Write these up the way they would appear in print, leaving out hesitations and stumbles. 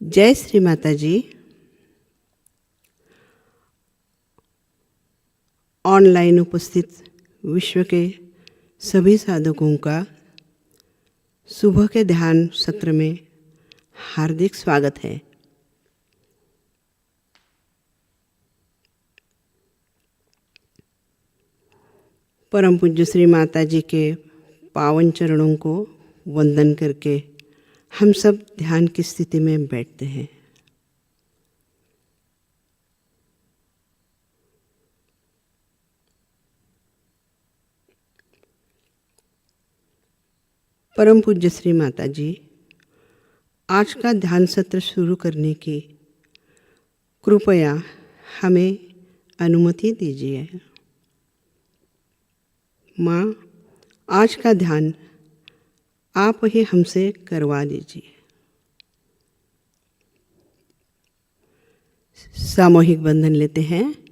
जय श्री माताजी। ऑनलाइन उपस्थित विश्व के सभी साधकों का सुबह के ध्यान सत्र में हार्दिक स्वागत है। परम पूज्य श्री माताजी के पावन चरणों को वंदन करके हम सब ध्यान की स्थिति में बैठते हैं। परम पूज्य श्री माताजी, आज का ध्यान सत्र शुरू करने की कृपया हमें अनुमति दीजिए। माँ, आज का ध्यान आप ही हमसे करवा दीजिए। सामूहिक बंधन लेते हैं।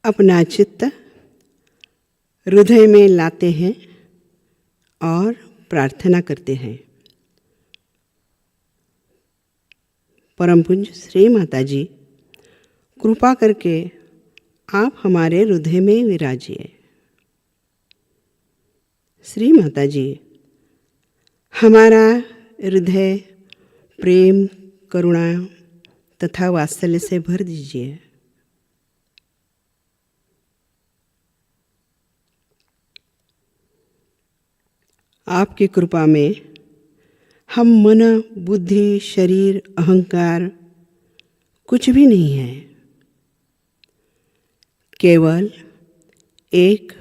अपना चित्त हृदय में लाते हैं और प्रार्थना करते हैं। परम पूज्य श्री माताजी, कृपा करके आप हमारे हृदय में विराजिए। श्री माताजी, हमारा हृदय प्रेम, करुणा तथा वात्सल्य से भर दीजिए। आपकी कृपा में हम मन, बुद्धि, शरीर, अहंकार कुछ भी नहीं है, केवल एक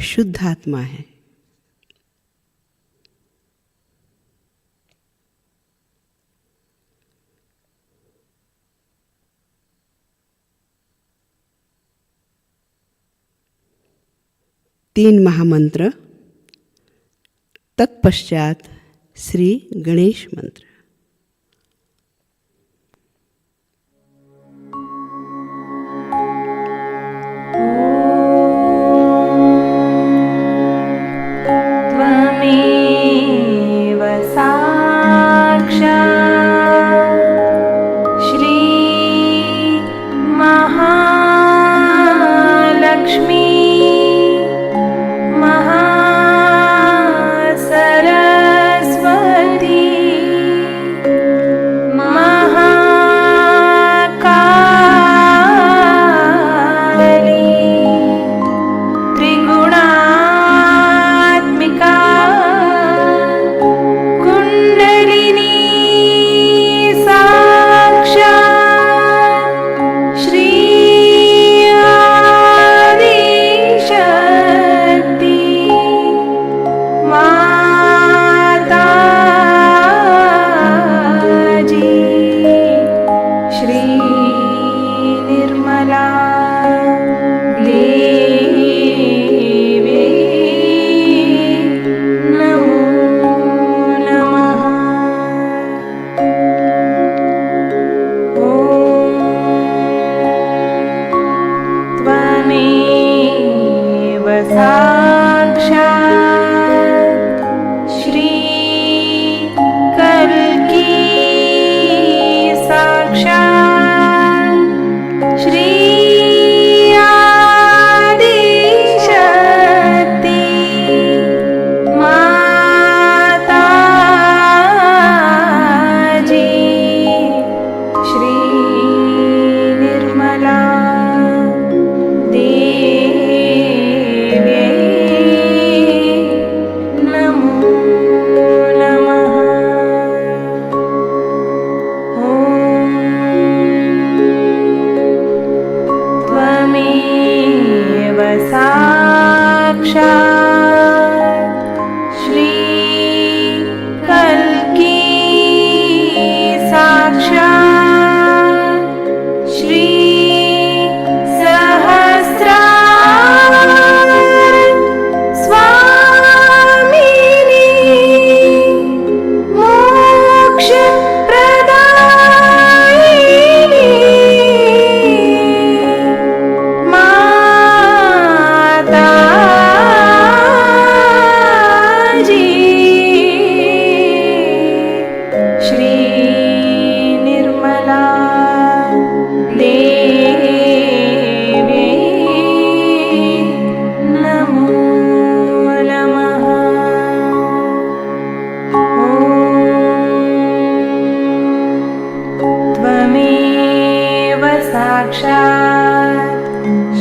शुद्ध आत्मा है। तीन महामंत्र, तत्पश्चात श्री गणेश मंत्र। त्वमेव साक्षात् श्री महालक्ष्मी साक्षात् श्री कल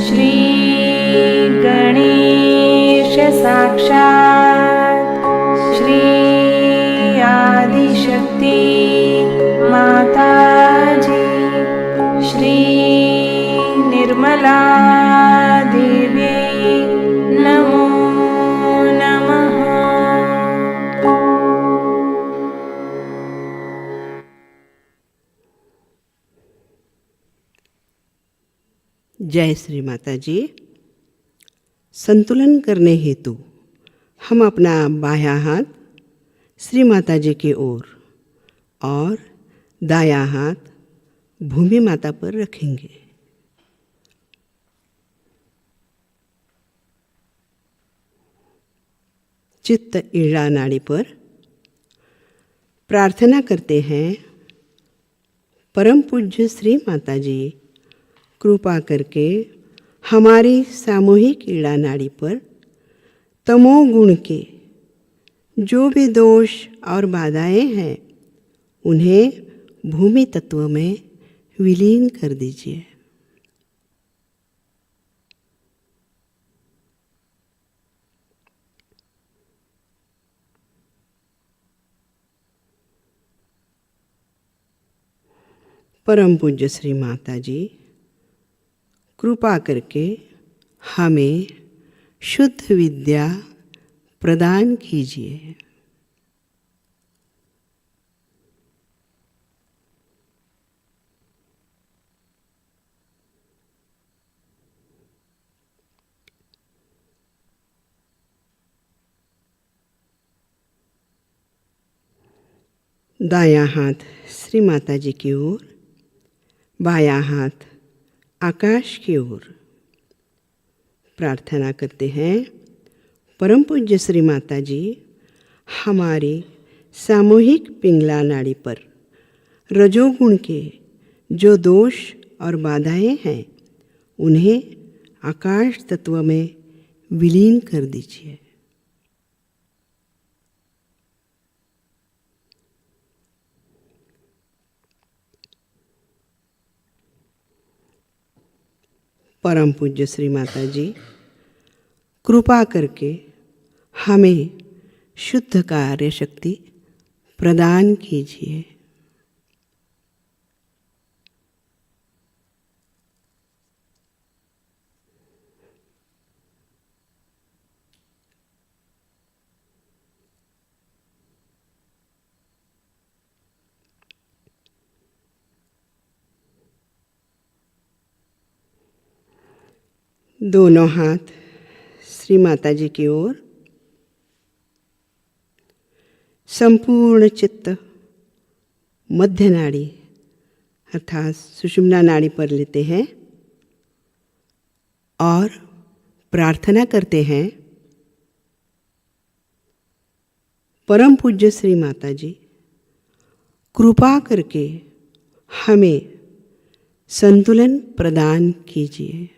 श्री गणेश साक्षात् श्री आदिशक्ति माताजी श्री निर्मला देवी नमो नमः। जय श्री माता जी। संतुलन करने हेतु हम अपना बायां हाथ श्री माता जी की ओर और दायां हाथ भूमि माता पर रखेंगे। चित्त ईड़ा नाड़ी पर प्रार्थना करते हैं, परम पूज्य श्री माता जी कृपा करके हमारी सामूहिक ईड़ा नाड़ी पर तमोगुण के जो भी दोष और बाधाएं हैं उन्हें भूमि तत्व में विलीन कर दीजिए। परम पूज्य श्री माता जी कृपा करके हमें शुद्ध विद्या प्रदान कीजिए। दायां हाथ श्री माता जी की ओर, बायां हाथ आकाश की ओर। प्रार्थना करते हैं, परम पूज्य श्री माता जी हमारी सामूहिक पिंगला नाड़ी पर रजोगुण के जो दोष और बाधाएं हैं उन्हें आकाश तत्व में विलीन कर दीजिए। परम पूज्य श्री माता जी कृपा करके हमें शुद्ध कार्य शक्ति प्रदान कीजिए। दोनों हाथ श्री माता जी की ओर, संपूर्ण चित्त मध्य नाड़ी अर्थात सुषुम्ना नाड़ी पर लेते हैं और प्रार्थना करते हैं, परम पूज्य श्री माता जी कृपा करके हमें संतुलन प्रदान कीजिए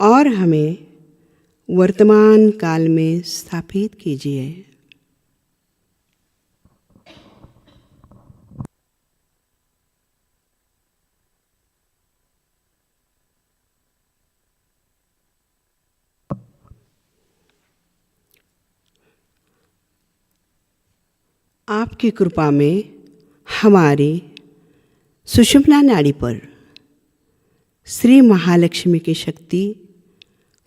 और हमें वर्तमान काल में स्थापित कीजिए। आपकी कृपा में हमारी सुषुम्ना नाड़ी पर श्री महालक्ष्मी की शक्ति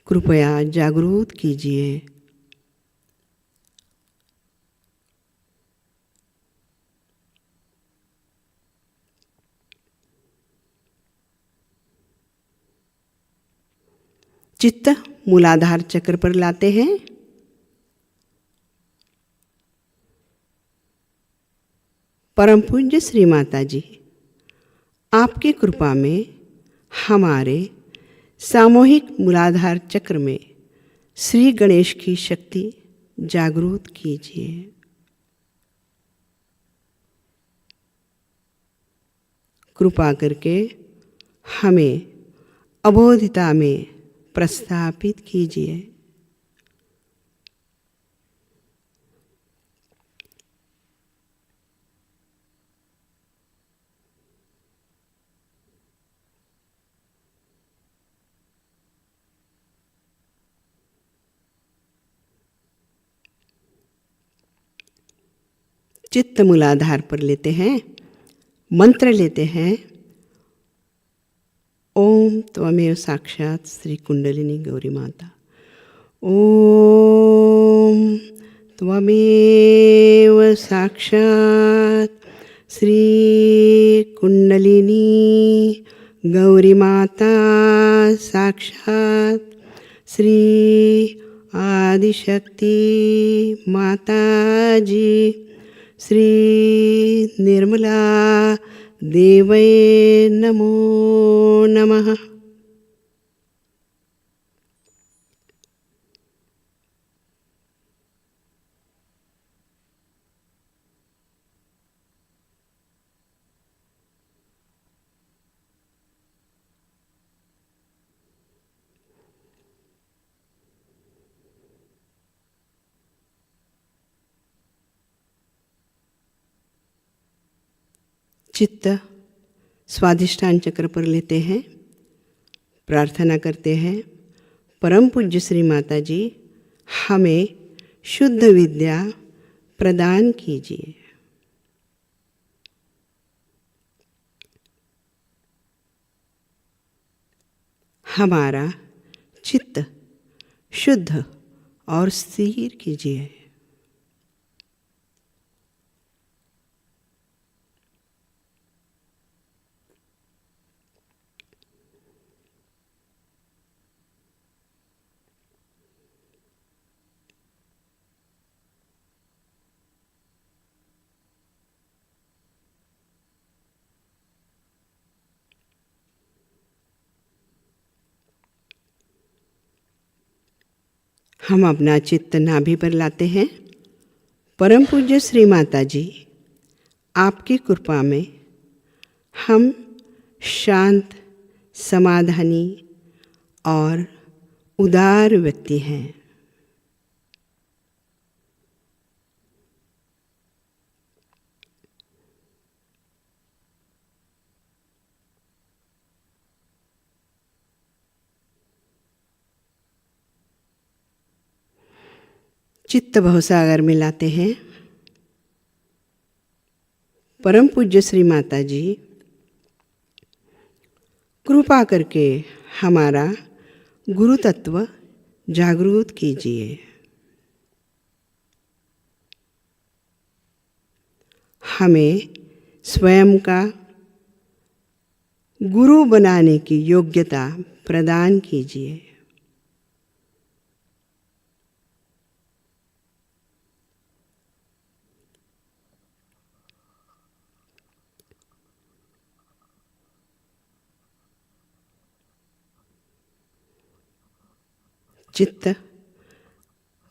कृपया जागृत कीजिए। चित्त मूलाधार चक्र पर लाते हैं। परम पूज्य श्री माता जी आपकी कृपा में हमारे सामूहिक मूलाधार चक्र में श्री गणेश की शक्ति जागृत कीजिए। कृपा करके हमें अबोधिता में प्रस्थापित कीजिए। चित्त मूलाधार पर लेते हैं, मंत्र लेते हैं। ओम त्वमेव साक्षात श्री कुंडलिनी गौरी माता। ओम त्वमेव साक्षात श्री कुंडलिनी गौरी माता, साक्षात श्री आदिशक्ति माताजी, श्री निर्मला देवै नमो नमः। चित्त स्वाधिष्ठान चक्र पर लेते हैं, प्रार्थना करते हैं। परम पूज्य श्री माता जी, हमें शुद्ध विद्या प्रदान कीजिए। हमारा चित्त शुद्ध और स्थिर कीजिए। हम अपना चित्त नाभि पर लाते हैं। परम पूज्य श्री माता जी, आपकी कृपा में हम शांत, समाधानी और उदार व्यक्ति हैं। चित्त भवसागर में लाते हैं। परम पूज्य श्री माता जी, कृपा करके हमारा गुरु तत्व जागृत कीजिए। हमें स्वयं का गुरु बनाने की योग्यता प्रदान कीजिए। चित्त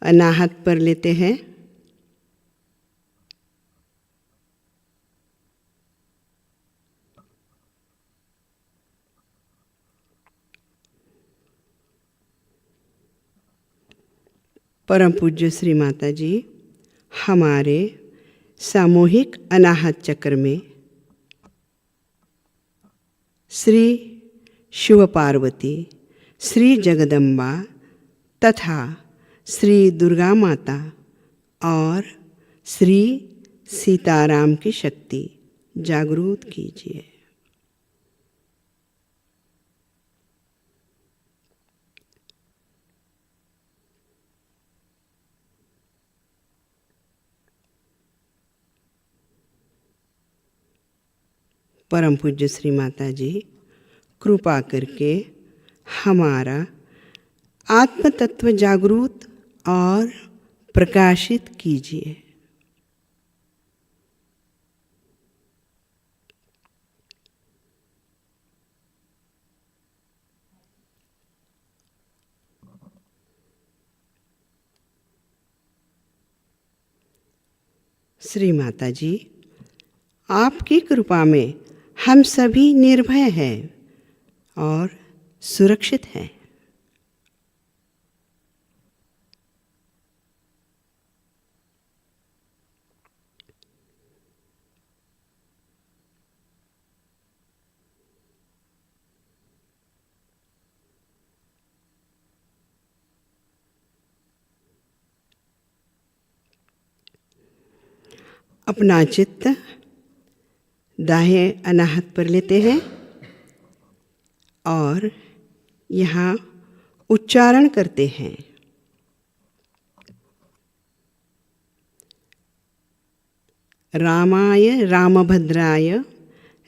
अनाहत पर लेते हैं। परम पूज्य श्री माता जी, हमारे सामूहिक अनाहत चक्र में श्री शिव पार्वती, श्री जगदम्बा तथा श्री दुर्गा माता और श्री सीताराम की शक्ति जागृत कीजिए। परम पूज्य श्री माता जी, कृपा करके हमारा आत्म तत्व जागृत और प्रकाशित कीजिए। श्री माता जी, आपकी कृपा में हम सभी निर्भय हैं और सुरक्षित हैं। अपना चित्त दाहिने अनाहत पर लेते हैं और यहाँ उच्चारण करते हैं। रामाय रामभद्राय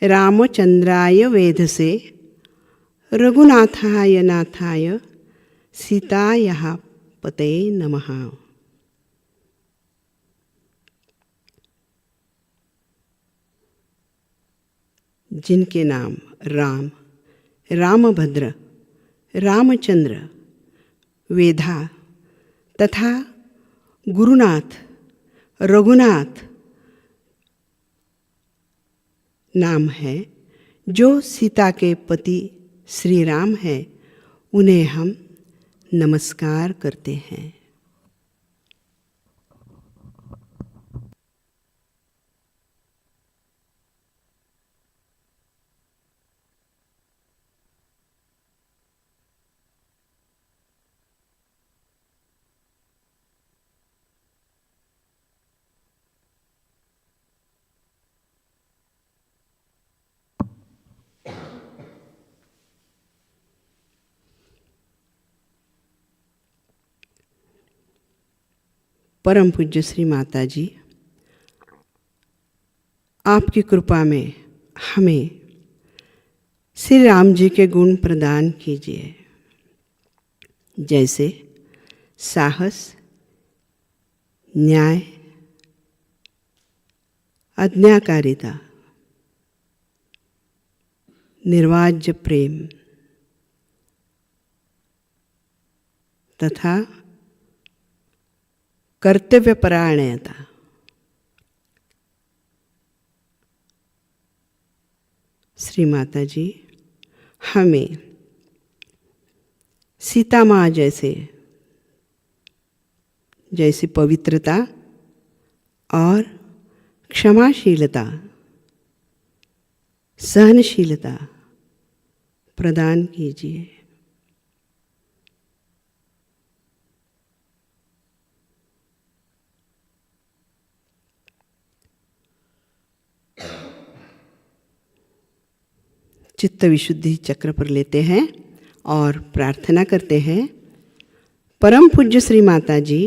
रामचंद्राय वेधसे रघुनाथाय नाथाय सीतायाः पतये नमः। जिनके नाम राम, रामभद्र, रामचंद्र, वेधा तथा गुरुनाथ, रघुनाथ नाम है, जो सीता के पति श्री राम हैं, उन्हें हम नमस्कार करते हैं। परम पूज्य श्री माताजी, आपकी कृपा में हमें श्री राम जी के गुण प्रदान कीजिए, जैसे साहस, न्याय, आज्ञाकारिता, निर्वाज्य प्रेम तथा कर्तव्यपरायणता। श्री माता जी, हमें सीता माँ जैसी पवित्रता और क्षमाशीलता, सहनशीलता प्रदान कीजिए। चित्त विशुद्धि चक्र पर लेते हैं और प्रार्थना करते हैं। परम पूज्य श्री माता जी,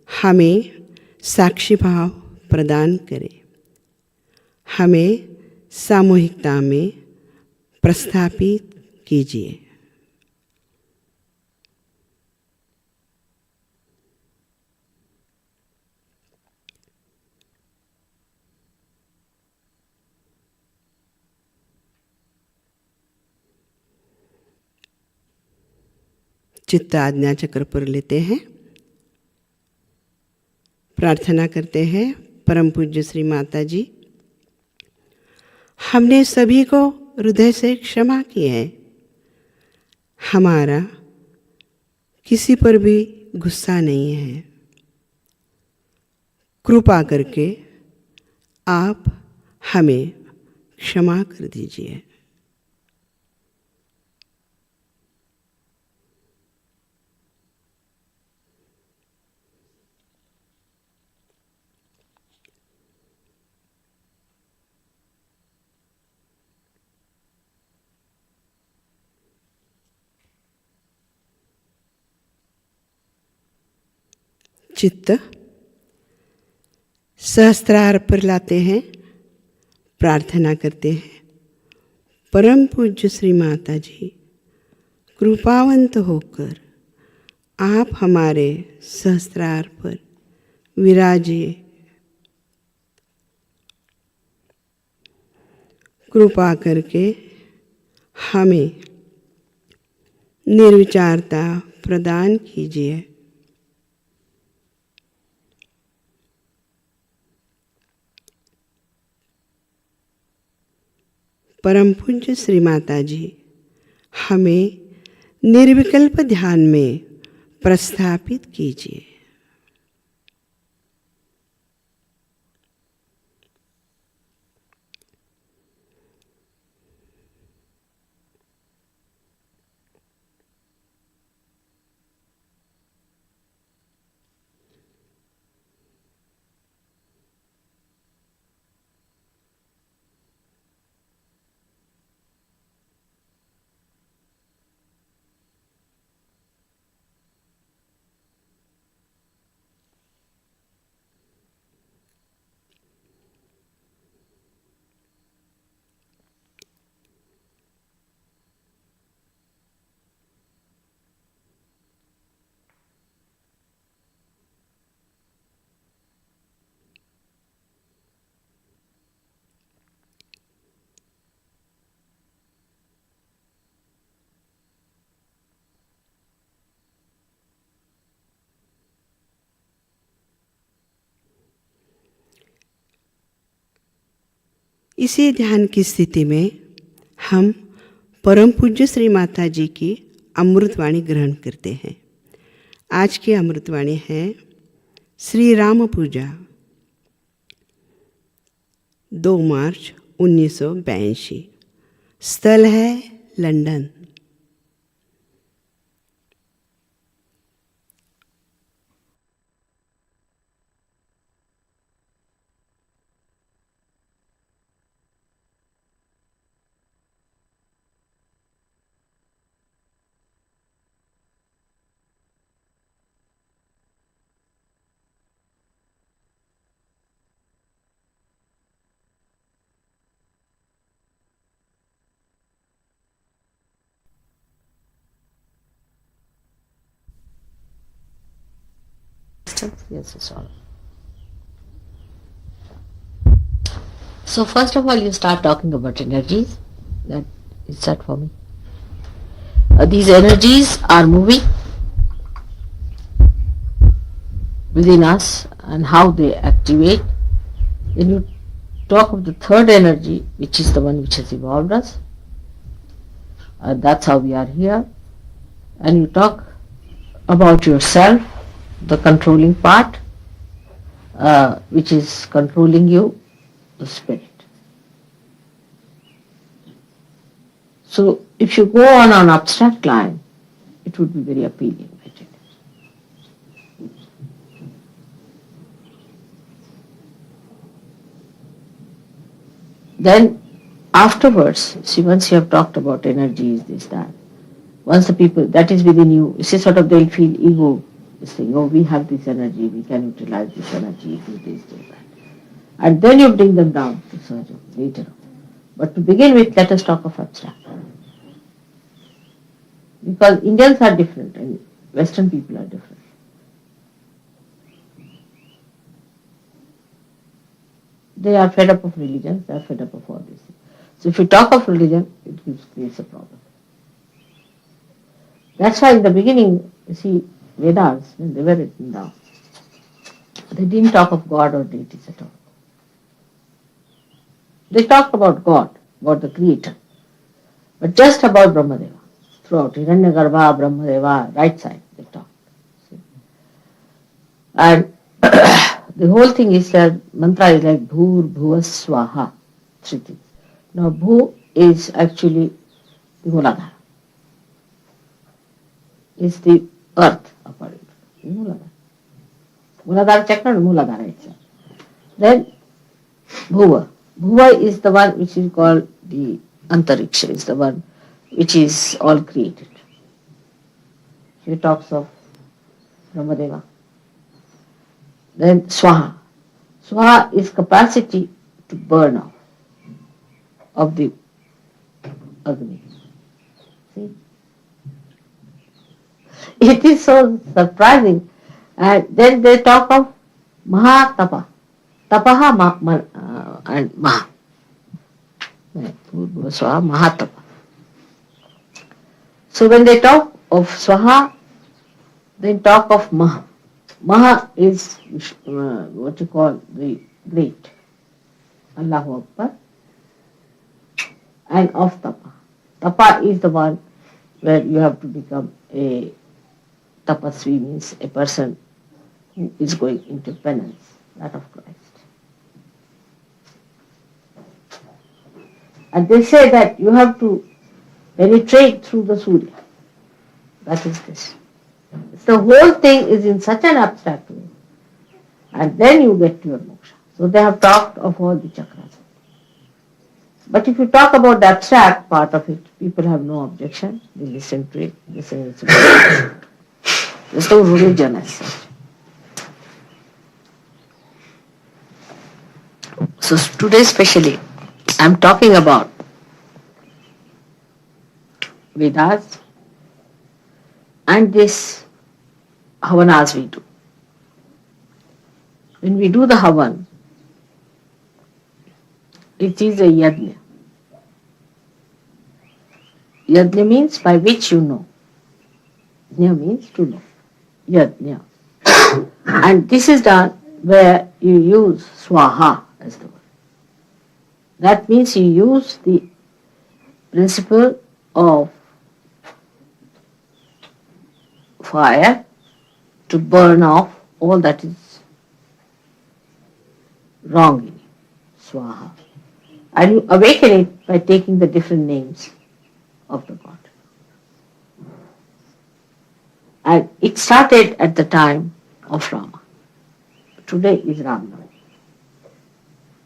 हमें साक्षी भाव प्रदान करें, हमें सामूहिकता में प्रस्थापित कीजिए। चित्त आज्ञा चक्र पर लेते हैं, प्रार्थना करते हैं। परम पूज्य श्री माता जी, हमने सभी को हृदय से क्षमा की है। हमारा किसी पर भी गुस्सा नहीं है। कृपा करके आप हमें क्षमा कर दीजिए। चित्त सहस्त्रार पर लाते हैं, प्रार्थना करते हैं। परम पूज्य श्री माता जी, कृपावंत होकर आप हमारे सहस्त्रार पर विराजिए। कृपा करके हमें निर्विचारता प्रदान कीजिए। परम पूज्य श्री माता जी, हमें निर्विकल्प ध्यान में प्रस्थापित कीजिए। इसी ध्यान की स्थिति में हम परम पूज्य श्री माता जी की अमृतवाणी ग्रहण करते हैं। आज की अमृतवाणी है श्री राम पूजा, 2 मार्च 1982। स्थल है London. Yes, it's all. So first of all, you start talking about energies. That is that for me. These energies are moving within us and how they activate. Then you talk of the third energy, which is the one which has evolved us. That's how we are here. And you talk about yourself, the controlling part, which is controlling you, the spirit. So if you go on an abstract line, it would be very appealing. I tell you. Then afterwards, see, once you have talked about energies, this, that, once the people, that is within you, see, sort of they'll feel ego, this thing, oh, we have this energy, we can utilize this energy, do this, do that. And then you bring them down to Sahajayoga later on. But to begin with, let us talk of abstract. Because Indians are different and Western people are different. They are fed up of religion, they are fed up of all this. So if you talk of religion, it creates a problem. That's why in the beginning, you see, Vedas, when they were written down, they didn't talk of God or deities at all. They talked about God, about the Creator, but just about Brahmadeva. Throughout Hiranyagarbha, Brahmadeva, right side, they talked. See? And the whole thing is that mantra is like Bhur, Bhuva, Swaha, 3 things. Now Bhu is actually the Muladhara. It's the earth according to Muladhara. Muladhara chakra and Muladhara itself. Then Bhuva. Bhuva is the one which is called the Antariksha, is the one which is all created. He talks of Brahmadeva. Then Swaha. Swaha is capacity to burn off of the Agni. See? It is so surprising. And then they talk of Mahatapa. Tapaha and Maha. Swaha, Mahatapa. So when they talk of Swaha, they talk of Maha. Maha is what you call the great. Allahu Akbar. And of Tapa. Tapa is the one where you have to become a tapasvi, means a person who is going into penance, that of Christ. And they say that you have to penetrate through the Surya. That is this. The whole thing is in such an abstract way. And then you get to your moksha. So they have talked of all the chakras. But if you talk about the abstract part of it, people have no objection. They listen to it. They say it's good. There's no religion as such. So today especially, I'm talking about Vedas and this Havanas we do. When we do the Havan, it is a yajna. Yajna means by which you know. Yajna means to know. Yajna. And this is done where you use swaha as the word. That means he used the principle of fire to burn off all that is wrong in you, Swaha. And you awaken it by taking the different names of the god. And it started at the time of Rama. Today is Ram Navami.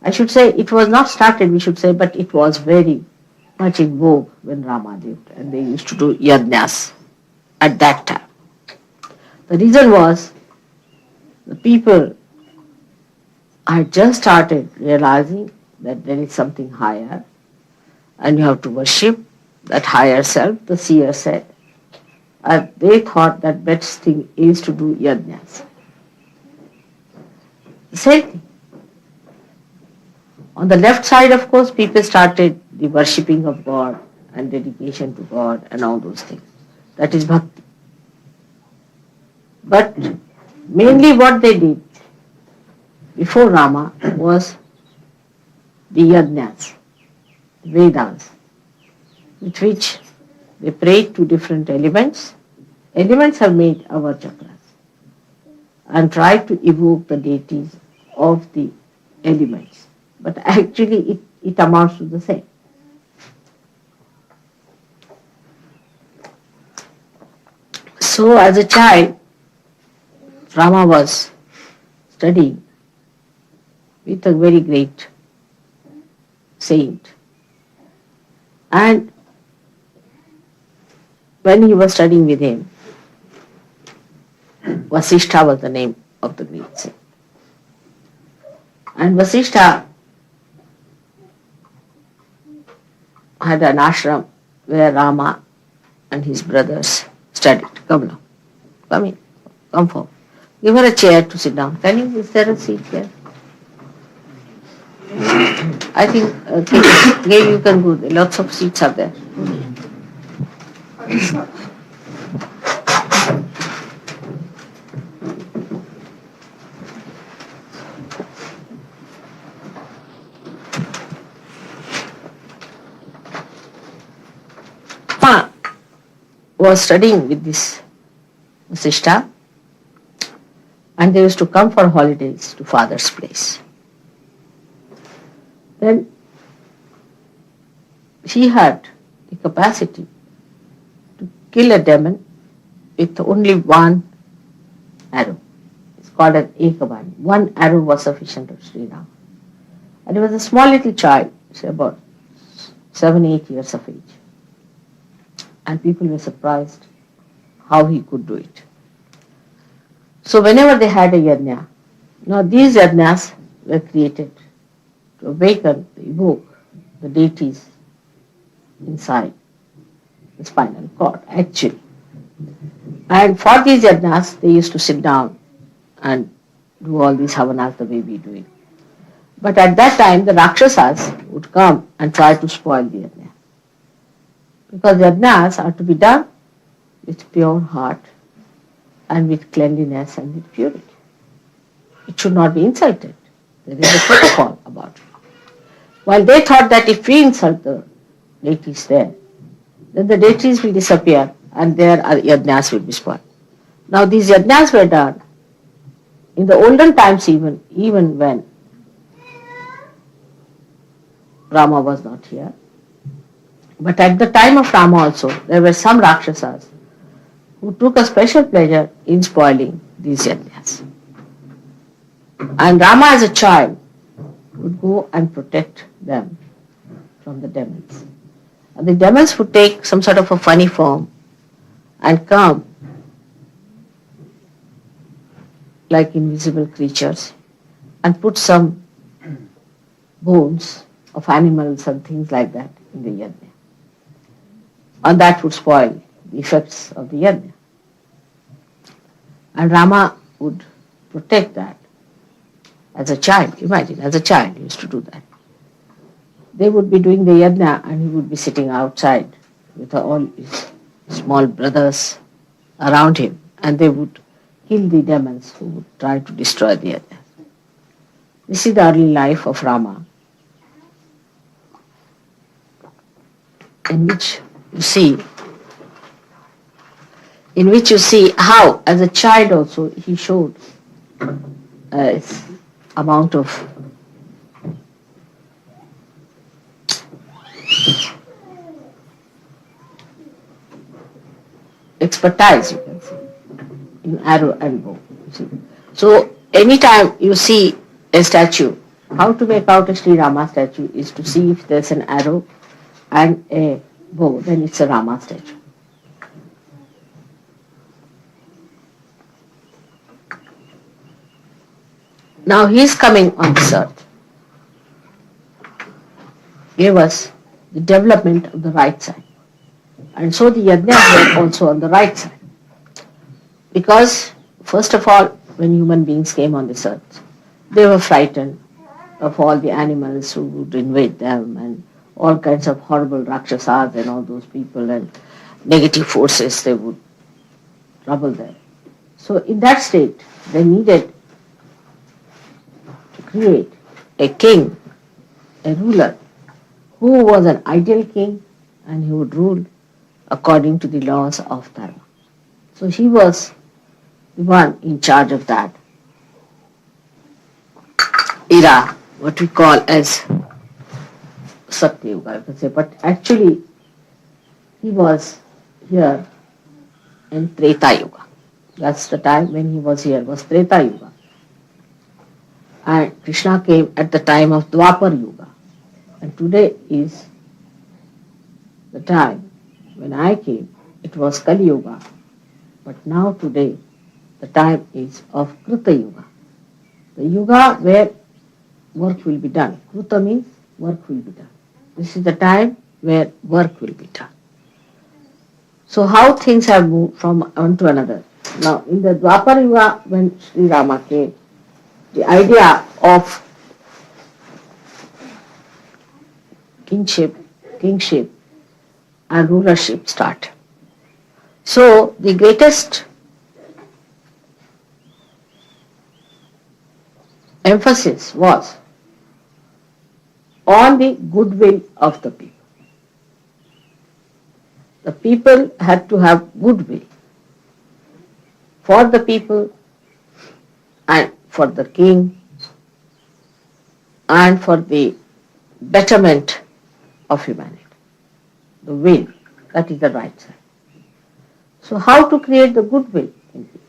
I should say it was not started, we should say, but it was very much in vogue when Rama lived, and they used to do yajnas at that time. The reason was the people had just started realizing that there is something higher and you have to worship that higher self, the seer said. And they thought that best thing is to do yajnas. The same thing. On the left side, of course, people started the worshipping of God and dedication to God and all those things. That is bhakti. But mainly what they did before Rama was the yajnas, Vedas, with which they prayed to different elements. Elements have made our chakras and tried to evoke the deities of the elements. But actually it amounts to the same. So as a child, Rama was studying with a very great saint. And when he was studying with him, Vasishtha was the name of the great saint. And Vasishtha had an ashram where Rama and his brothers studied. Come now. Come in. Come forward. Give her a chair to sit down. Can you, is there a seat there? I think, Gail, you can go. Lots of seats are there. Rama was studying with this Vasishtha, and they used to come for holidays to father's place. Then he had the capacity to kill a demon with only one arrow. It's called an ekabani. One arrow was sufficient to Shri Rama. And he was a small little child, say about 7-8 years of age. And people were surprised how he could do it. So whenever they had a yajna, now these yajnas were created to awaken, to evoke the deities inside the spinal cord, actually. And for these yajnas, they used to sit down and do all these havanas the way we do it. But at that time, the Rakshasas would come and try to spoil the yajna. Because yajnas are to be done with pure heart and with cleanliness and with purity. It should not be insulted. There is a protocol about it. While they thought that if we insult the deities there, then the deities will disappear and their yajnas will be spoiled. Now these yajnas were done in the olden times even when Rama was not here. But at the time of Rama also, there were some Rakshasas who took a special pleasure in spoiling these yajnas. And Rama as a child would go and protect them from the demons. And the demons would take some sort of a funny form and come like invisible creatures and put some bones of animals and things like that in the yajna. And that would spoil the effects of the yajna. And Rama would protect that as a child. Imagine, as a child he used to do that. They would be doing the yajna and he would be sitting outside with all his small brothers around him, and they would kill the demons who would try to destroy the yajna. This is the early life of Rama. in which you see how, as a child also, he showed his amount of expertise, you can say, in arrow and bow. You see. So anytime you see a statue, how to make out a Sri Rama statue is to see if there's an arrow and a bow, then it's a Rama statue. Now he is coming on this earth. Gave us the development of the right side. And so the yajnas were also on the right side. Because, first of all, when human beings came on this earth, they were frightened of all the animals who would invade them and all kinds of horrible rakshasas and all those people and negative forces, they would trouble them. So in that state, they needed to create a king, a ruler, who was an ideal king and he would rule according to the laws of dharma. So he was the one in charge of that era, what we call as Sahajayoga, you can say. But actually, he was here in Treta Yuga. That's the time when he was here, was Treta Yuga. And Krishna came at the time of Dwapar Yuga. And today is the time when I came, it was Kali Yuga. But now today, the time is of Kruta Yuga. The Yuga where work will be done. Kruta means work will be done. This is the time where work will be done. So how things have moved from one to another. Now in the Dwapar Yuga, when Sri Rama came, the idea of kingship and rulership started. So the greatest emphasis was on the goodwill of the people. The people had to have goodwill for the people and for the king and for the betterment of humanity. The will, that is the right side. So how to create the goodwill in people?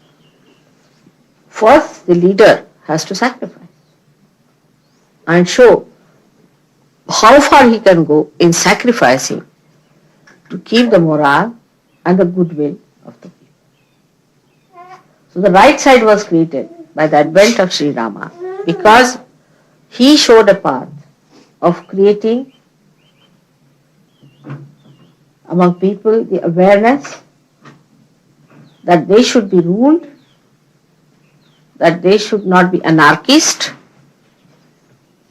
First, the leader has to sacrifice and show how far he can go in sacrificing to keep the morale and the goodwill of the people. So the right side was created by the advent of Sri Rama because he showed a path of creating among people the awareness that they should be ruled, that they should not be anarchist.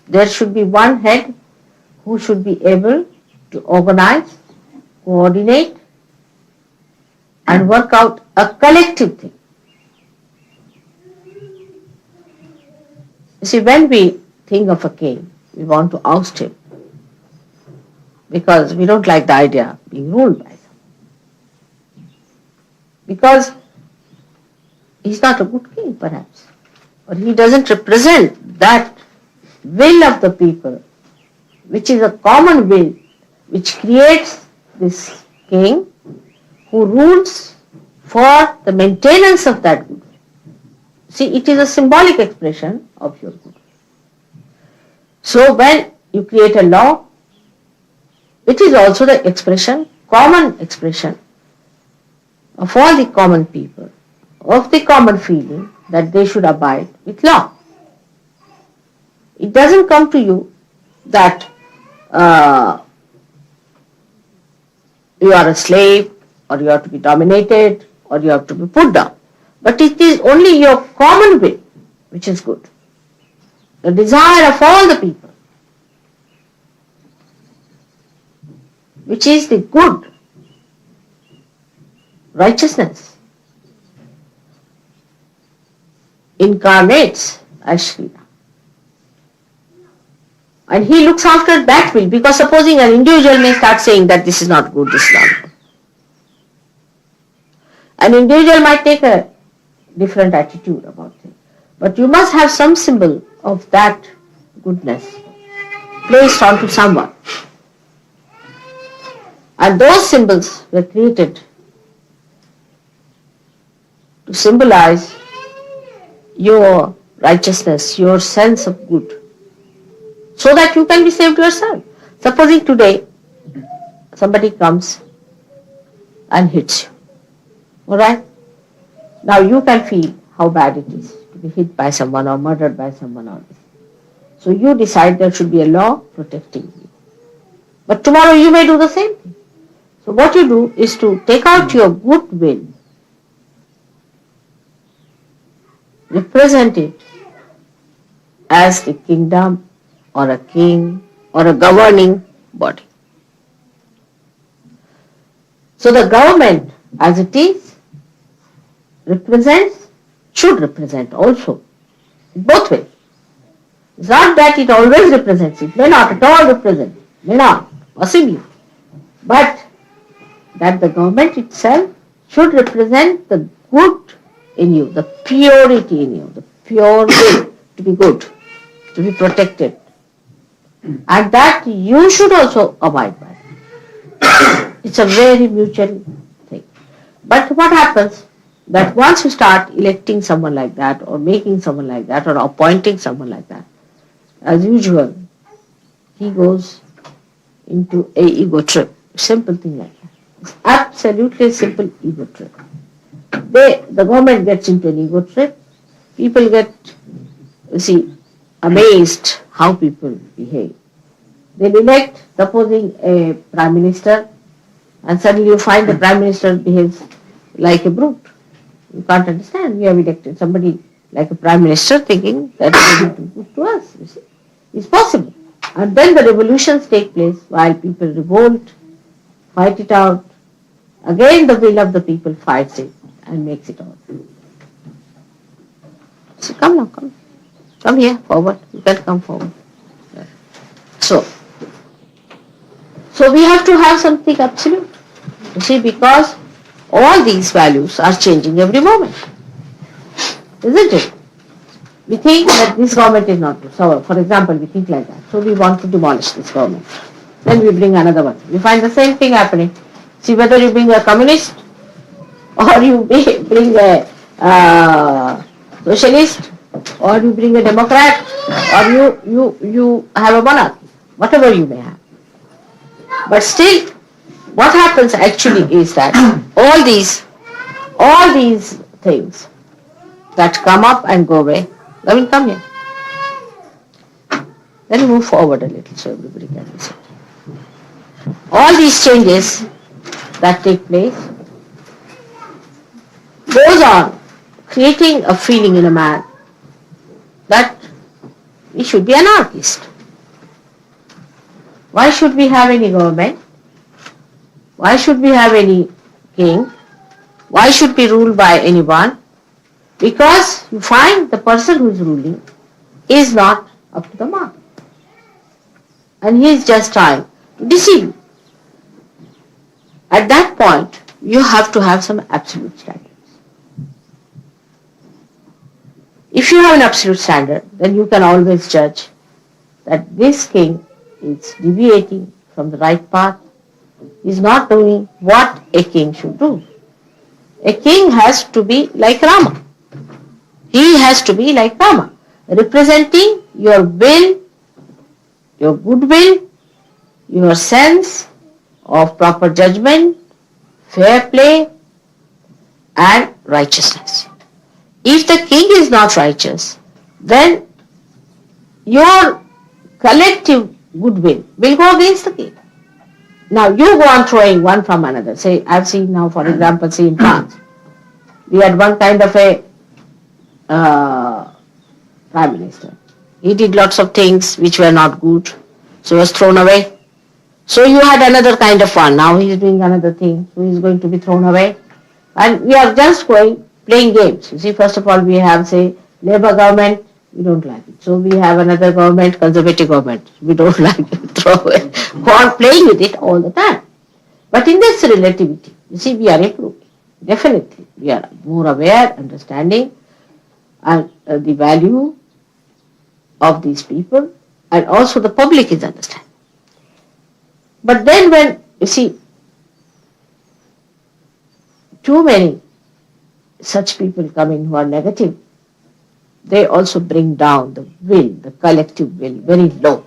There should be one head who should be able to organize, coordinate and work out a collective thing. You see, when we think of a king, we want to oust him because we don't like the idea of being ruled by him. Because he's not a good king, perhaps, or he doesn't represent that will of the people, which is a common will, which creates this king who rules for the maintenance of that goodwill. See, it is a symbolic expression of your goodwill. So when you create a law, it is also the expression, common expression of all the common people, of the common feeling that they should abide with law. It doesn't come to you that you are a slave or you have to be dominated or you have to be put down. But it is only your common will which is good. The desire of all the people, which is the good, righteousness, incarnates as Shri. And he looks after that will, because supposing an individual may start saying that this is not good, this is not good. An individual might take a different attitude about things. But you must have some symbol of that goodness placed onto someone. And those symbols were created to symbolize your righteousness, your sense of good, so that you can be saved yourself. Supposing today somebody comes and hits you, alright? Now you can feel how bad it is to be hit by someone or murdered by someone or this. So you decide there should be a law protecting you. But tomorrow you may do the same thing. So what you do is to take out your goodwill, represent it as the kingdom or a king or a governing body. So the government as it is represents, should represent also, both ways. It's not that it always represents, it may not at all represent, may not, possibly. But that the government itself should represent the good in you, the purity in you, the pure will to be good, to be protected. And that you should also abide by. It's a very mutual thing. But what happens, that once you start electing someone like that, or making someone like that, or appointing someone like that, as usual, he goes into a ego trip. Simple thing like that. It's absolutely a simple ego trip. The government gets into an ego trip. People get, amazed how people behave. They elect, supposing a prime minister, and suddenly you find the prime minister behaves like a brute. You can't understand. We have elected somebody like a prime minister thinking that he will do good to us. You see, it's possible. And then the revolutions take place while people revolt, fight it out. Again the will of the people fights it and makes it out. So come now, come. Come here, forward. You can come forward. So we have to have something absolute. You see, because all these values are changing every moment. Isn't it? We think that this government is not good. So, for example, we think like that. So we want to demolish this government. Then we bring another one. We find the same thing happening. See, whether you bring a communist or you bring a socialist or you bring a democrat or you have a monarchy, whatever you may have. But still, what happens actually is that all these things that come up and go away, I mean, come here. Let me move forward a little so everybody can listen. All these changes that take place goes on creating a feeling in a man that we should be anarchist. Why should we have any government? Why should we have any king? Why should we rule by anyone? Because you find the person who is ruling is not up to the mark. And he is just trying to deceive you. At that point, you have to have some absolute standards. If you have an absolute standard, then you can always judge that this king is deviating from the right path, is not doing what a king should do. A king has to be like Rama. He has to be like Rama, representing your will, your goodwill, your sense of proper judgment, fair play, and righteousness. If the king is not righteous, then your collective goodwill will go against the king. Now you go on throwing one from another. Say, I've seen now, for example, say in France, we had one kind of a prime minister. He did lots of things which were not good, so was thrown away. So you had another kind of one. Now he is doing another thing, so he is going to be thrown away. And we are just playing games. You see, first of all, we have, say, Labour government, We don't like it. So we have another government, conservative government. We don't like it. Throw away. Go on playing with it all the time. But in this relativity, you see, we are improving. Definitely. We are more aware, understanding and the value of these people, and also the public is understanding. But then when, you see, too many such people come in who are negative, they also bring down the will, the collective will, very low.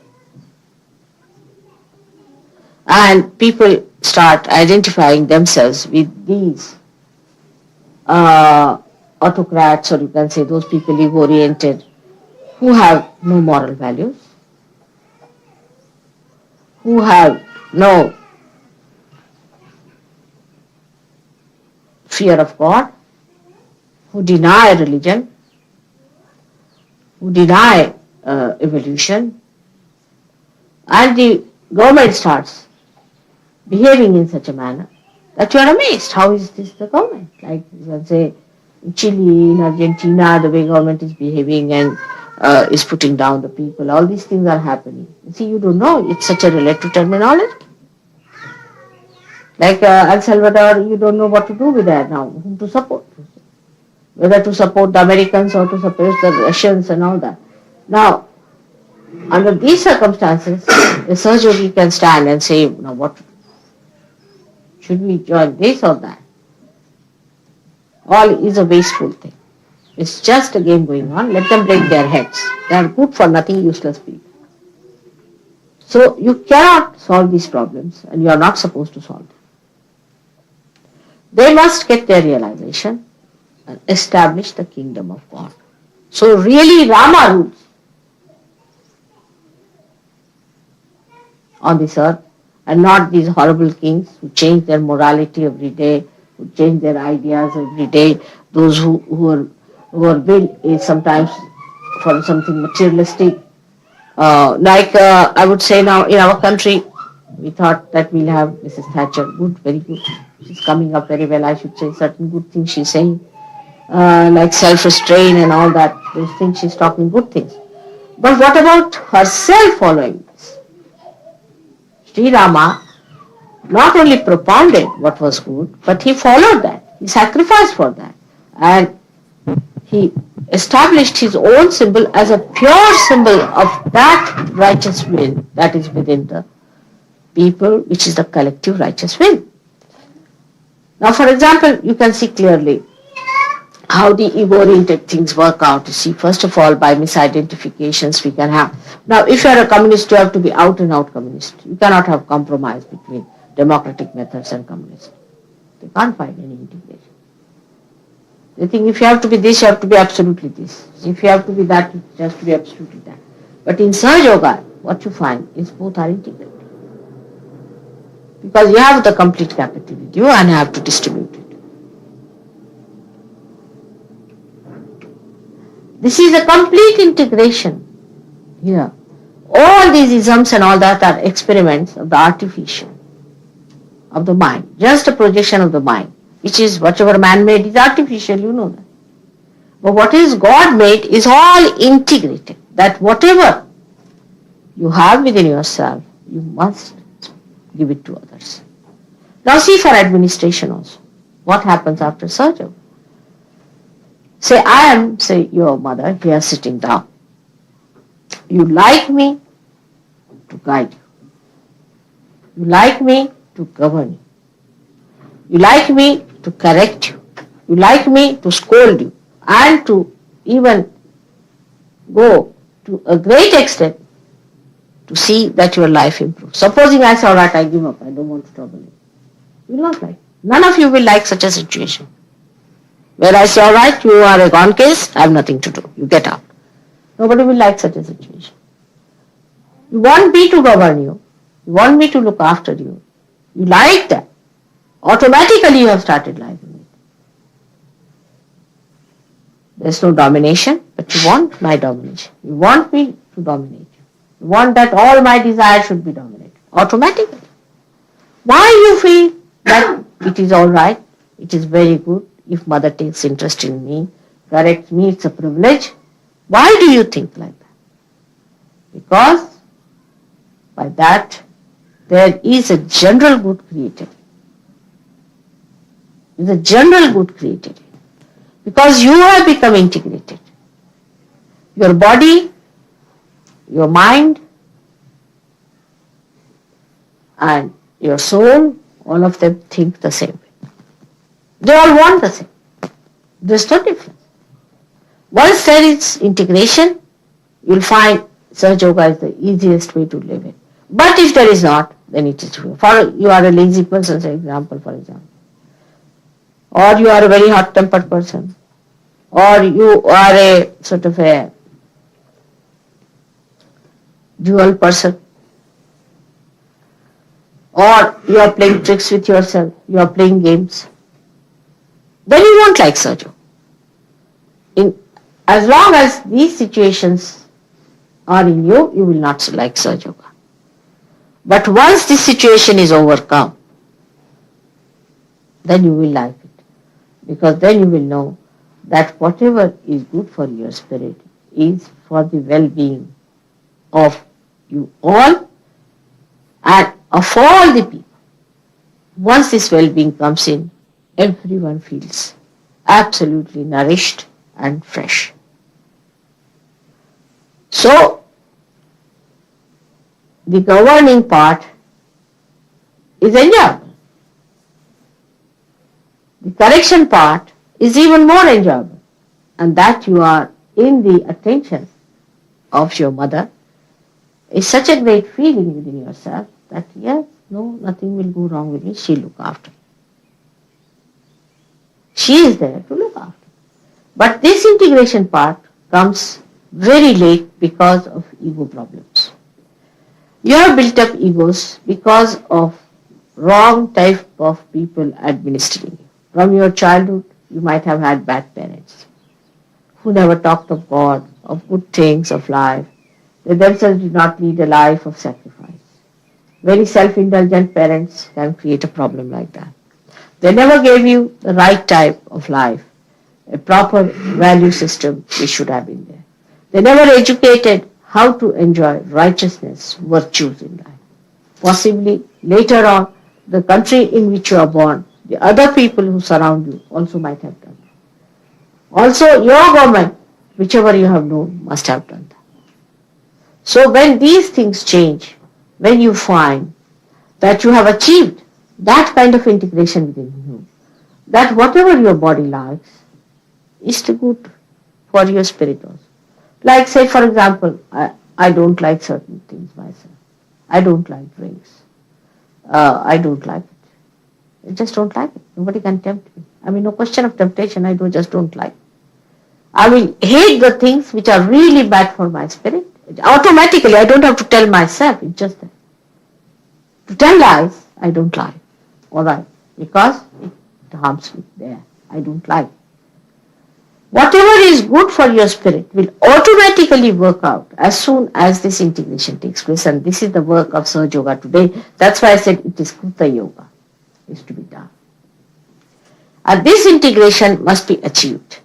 And people start identifying themselves with these autocrats, or you can say those people ego-oriented, who have no moral values, who have no fear of God, who deny religion, who deny evolution, and the government starts behaving in such a manner that you are amazed. How is this the government? Like you can say in Chile, in Argentina, the way government is behaving and is putting down the people. All these things are happening. You see, you don't know. It's such a relative terminology. Like El Salvador, you don't know what to do with that now, whom to support. Whether to support the Americans or to support the Russians and all that. Now, under these circumstances, a Sahajayogi can stand and say, now what to do? Should we join this or that? All is a wasteful thing. It's just a game going on. Let them break their heads. They are good for nothing, useless people. So you cannot solve these problems, and you are not supposed to solve them. They must get their realization and establish the kingdom of God. So really Rama rules on this earth, and not these horrible kings who change their morality every day, who change their ideas every day, those who are will is sometimes for something materialistic. I would say now in our country, we thought that we'll have Mrs. Thatcher. Good, very good. She's coming up very well, I should say. Certain good things she's saying, like self-restraint and all that. Those things she's talking good things. But what about herself following this? Sri Rama not only propounded what was good, but he followed that. He sacrificed for that. And he established his own symbol as a pure symbol of that righteous will that is within the people, which is the collective righteous will. Now, for example, you can see clearly how the ego-oriented things work out. You see, first of all, by misidentifications we can have. Now, if you are a communist, you have to be out and out communist. You cannot have compromise between democratic methods and communism. They can't find any integration. They think if you have to be this, you have to be absolutely this. If you have to be that, it has to be absolutely that. But in Sahajayoga, what you find is both are integrated. Because you have the complete capital with you and you have to distribute it. This is a complete integration here. All these isms and all that are experiments of the artificial, of the mind, just a projection of the mind, which is whatever man made is artificial, you know that. But what is God made is all integrated, that whatever you have within yourself, you must give it to others. Now see for administration also, what happens after surgery? Say, I am, say, your mother here sitting down. You like me to guide you. You like me to govern you. You like me to correct you. You like me to scold you. And to even go to a great extent to see that your life improves. Supposing I say, all right, I give up, I don't want to trouble you. You will not like. None of you will like such a situation. Where I say, all right, you are a gone case, I have nothing to do. You get out. Nobody will like such a situation. You want me to govern you. You want me to look after you. You like that. Automatically you have started liking it. There's no domination, but you want my domination. You want me to dominate you. You want that all my desires should be dominated. Automatically. Why you feel that it is all right, it is very good, if mother takes interest in me, corrects me, it's a privilege. Why do you think like that? Because by that there is a general good created. There is a general good created. Because you have become integrated. Your body, your mind, and your soul, all of them think the same way. They all want the same. There's no difference. Once there is integration, you'll find Sahajayoga is the easiest way to live it. But if there is not, then it is true. For you are a lazy person, for example, or you are a very hot-tempered person, or you are a sort of a dual person, or you are playing tricks with yourself, you are playing games, then you won't like Sahajayoga. As long as these situations are in you, you will not like Sahajayoga. But once this situation is overcome, then you will like it. Because then you will know that whatever is good for your spirit is for the well-being of you all and of all the people. Once this well-being comes in, everyone feels absolutely nourished and fresh. So, the governing part is enjoyable. The correction part is even more enjoyable, and that you are in the attention of your mother is such a great feeling within yourself that yes, no, nothing will go wrong with me, she'll look after me. She is there to look after. But this integration part comes very late because of ego problems. You have built up egos because of wrong type of people administering you. From your childhood, you might have had bad parents who never talked of God, of good things, of life. They themselves did not lead a life of sacrifice. Very self-indulgent parents can create a problem like that. They never gave you the right type of life, a proper value system which should have been there. They never educated how to enjoy righteousness, virtues in life. Possibly later on, the country in which you are born, the other people who surround you also might have done that. Also, your government, whichever you have known, must have done that. So when these things change, when you find that you have achieved that kind of integration within you, that whatever your body likes is the good for your spirit also. Like say for example, I don't like certain things myself. I don't like drinks. I don't like it. I just don't like it. Nobody can tempt me. I mean, no question of temptation. I just don't like it. I will hate the things which are really bad for my spirit. Automatically, I don't have to tell myself. It's just that. To tell lies, I don't lie. Alright. Because it harms me there. I don't lie. Whatever is good for your spirit will automatically work out as soon as this integration takes place. And this is the work of Sahajayoga today. That's why I said it is Krita Yoga. Is to be done. And this integration must be achieved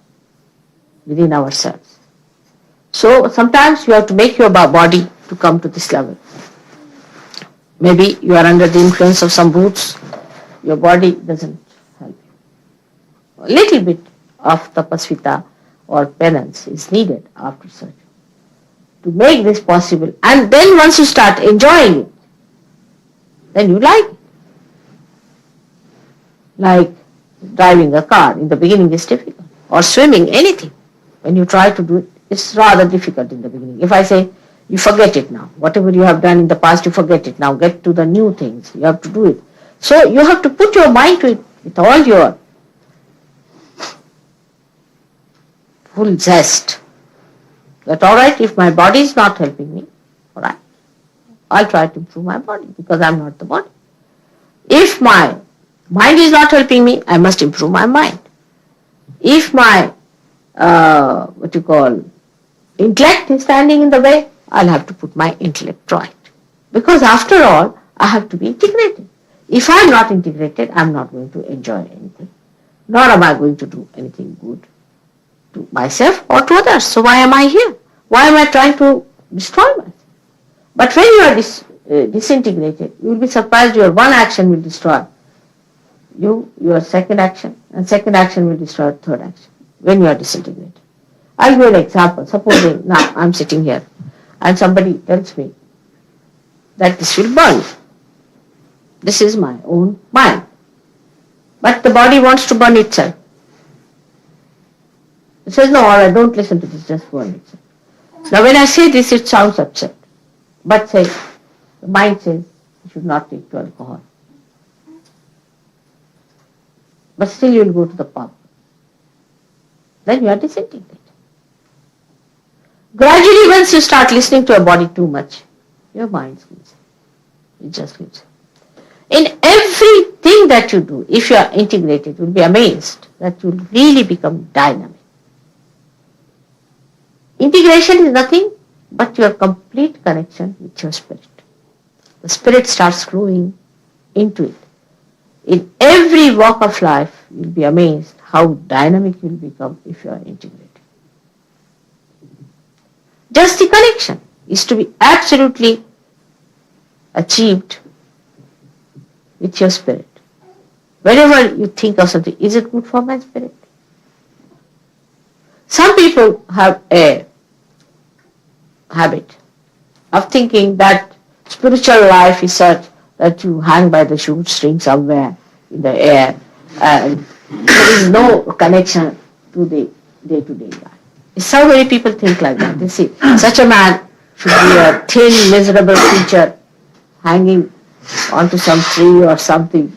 within ourselves. So sometimes you have to make your body to come to this level. Maybe you are under the influence of some roots. Your body doesn't help you. A little bit of tapasvita or penance is needed after surgery to make this possible. And then once you start enjoying it, then you like it. Like driving a car. In the beginning it's difficult. Or swimming, anything. When you try to do it, it's rather difficult in the beginning. If I say, you forget it now. Whatever you have done in the past, you forget it now. Get to the new things. You have to do it. So you have to put your mind to it with all your full zest. That alright, if my body is not helping me, alright, I'll try to improve my body because I'm not the body. If my mind is not helping me, I must improve my mind. If my, intellect is standing in the way, I'll have to put my intellect right. Because after all, I have to be integrated. If I'm not integrated, I'm not going to enjoy anything. Nor am I going to do anything good to myself or to others. So why am I here? Why am I trying to destroy myself? But when you are disintegrated, you will be surprised your one action will destroy your second action, and second action will destroy third action when you are disintegrated. I'll give you an example. Supposing now I'm sitting here and somebody tells me that this will burn. This is my own mind. But the body wants to burn itself. It says, no, all right, don't listen to this, just burn itself. Now when I say this, it sounds absurd. But say, the mind says, you should not take to alcohol. But still you will go to the pub. Then you are disintegrated. Gradually, once you start listening to your body too much, your mind leaves. It just leaves. In everything that you do, if you are integrated, you will be amazed that you will really become dynamic. Integration is nothing but your complete connection with your spirit. The spirit starts growing into it. In every walk of life, you will be amazed how dynamic you will become if you are integrated. Just the connection is to be absolutely achieved with your spirit. Whenever you think of something, is it good for my spirit? Some people have a habit of thinking that spiritual life is such that you hang by the shoestring somewhere in the air and there is no connection to the day-to-day life. So many people think like that. They say, such a man should be a thin, miserable creature hanging onto some tree or something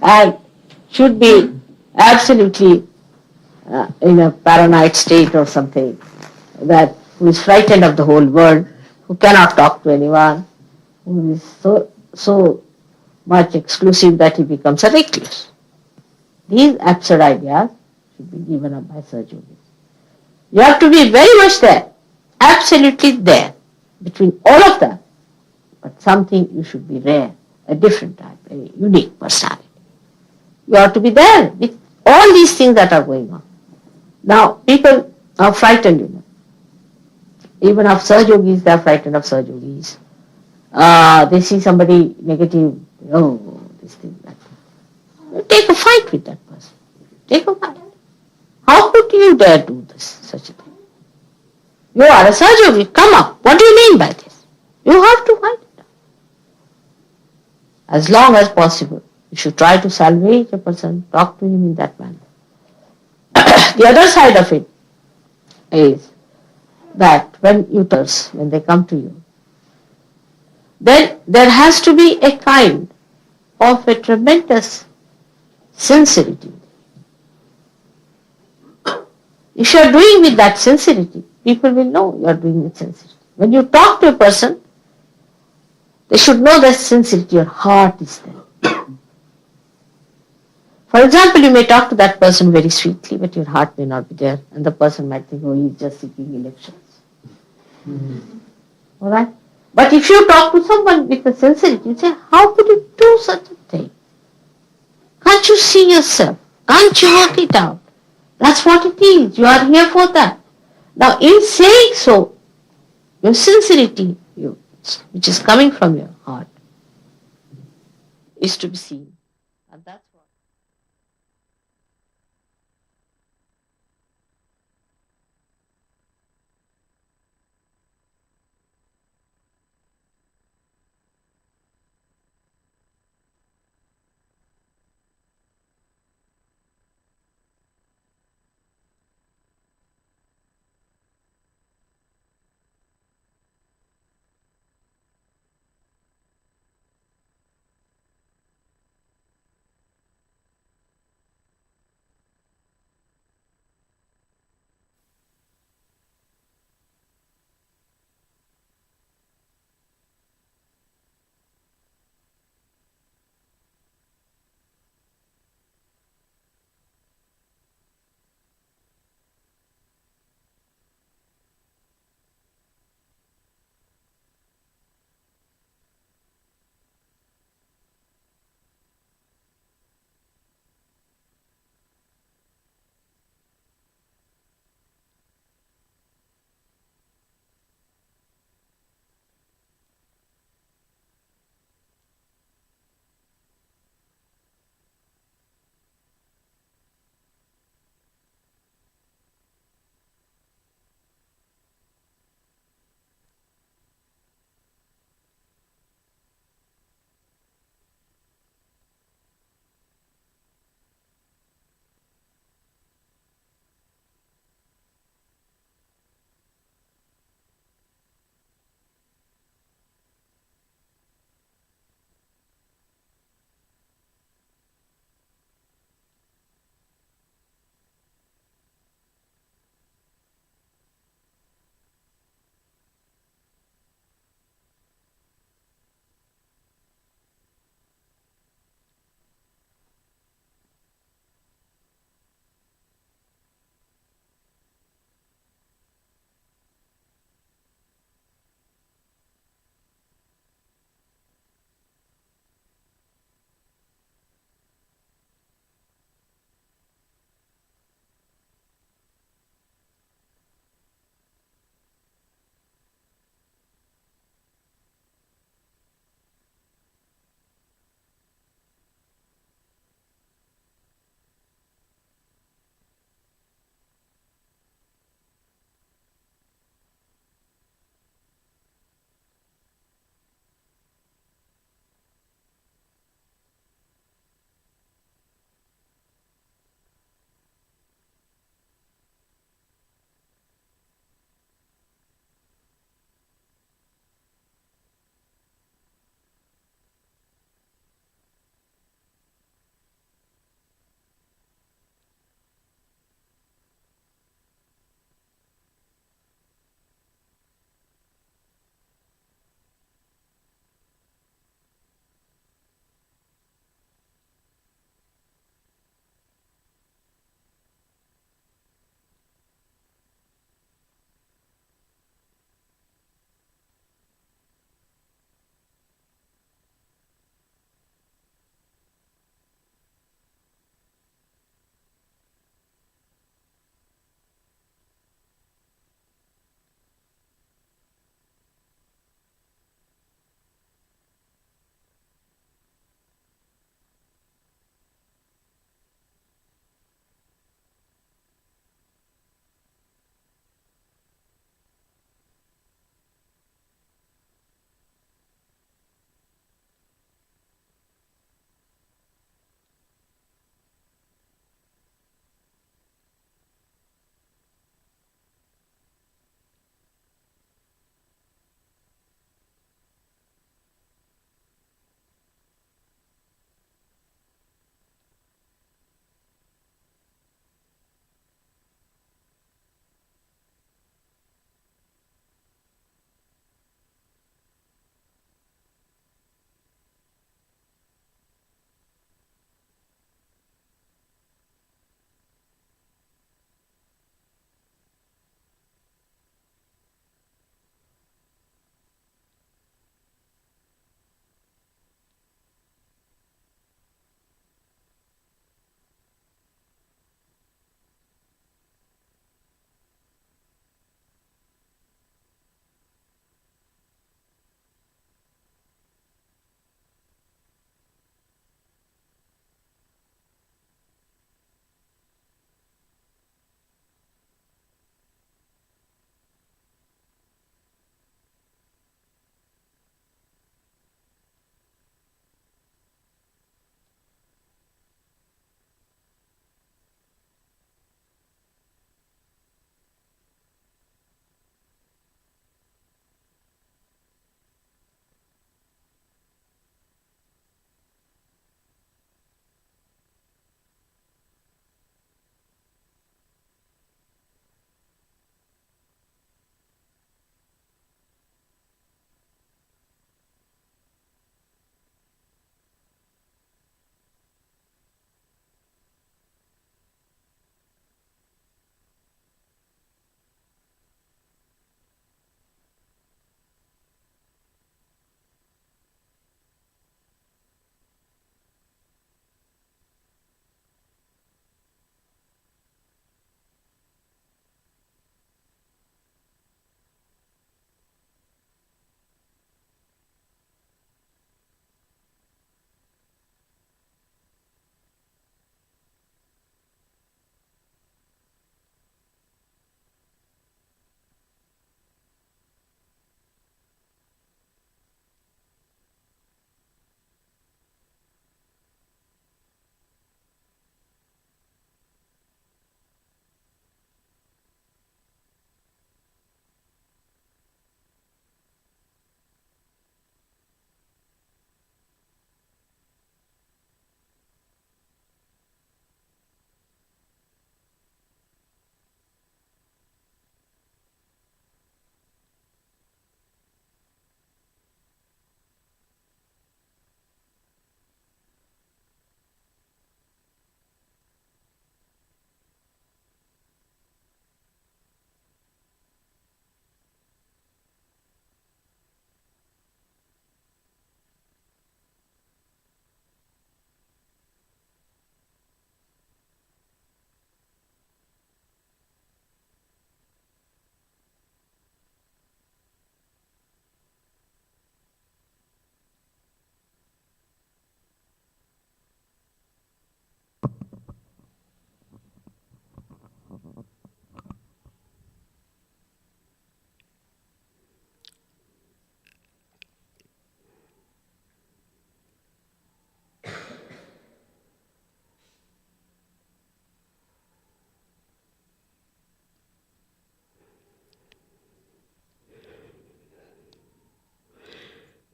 and should be absolutely in a paranoid state or something, that who is frightened of the whole world, who cannot talk to anyone, who is so much exclusive that he becomes a recluse. These absurd ideas should be given up by Sahajayoga. You have to be very much there, absolutely there, between all of them. But something you should be rare, a different type, a unique personality. You have to be there with all these things that are going on. Now, people are frightened, Even of Sahajogis, they are frightened of Sahajogis. They see somebody negative, this thing, that thing. Take a fight with that person. Take a fight. How could you dare do this, such a thing? You are a Sahajayogi, come up. What do you mean by this? You have to fight it. As long as possible, you should try to salvage a person, talk to him in that manner. The other side of it is that when they come to you, then there has to be a kind of a tremendous sincerity. If you are doing with that sincerity, people will know you are doing with sincerity. When you talk to a person, they should know that sincerity, your heart is there. For example, you may talk to that person very sweetly, but your heart may not be there, and the person might think, oh, he's just seeking elections. All right? But if you talk to someone with a sincerity, you say, how could you do such a thing? Can't you see yourself? Can't you work it out? That's what it is. You are here for that. Now, in saying so, your sincerity, which is coming from your heart, is to be seen. And that's what.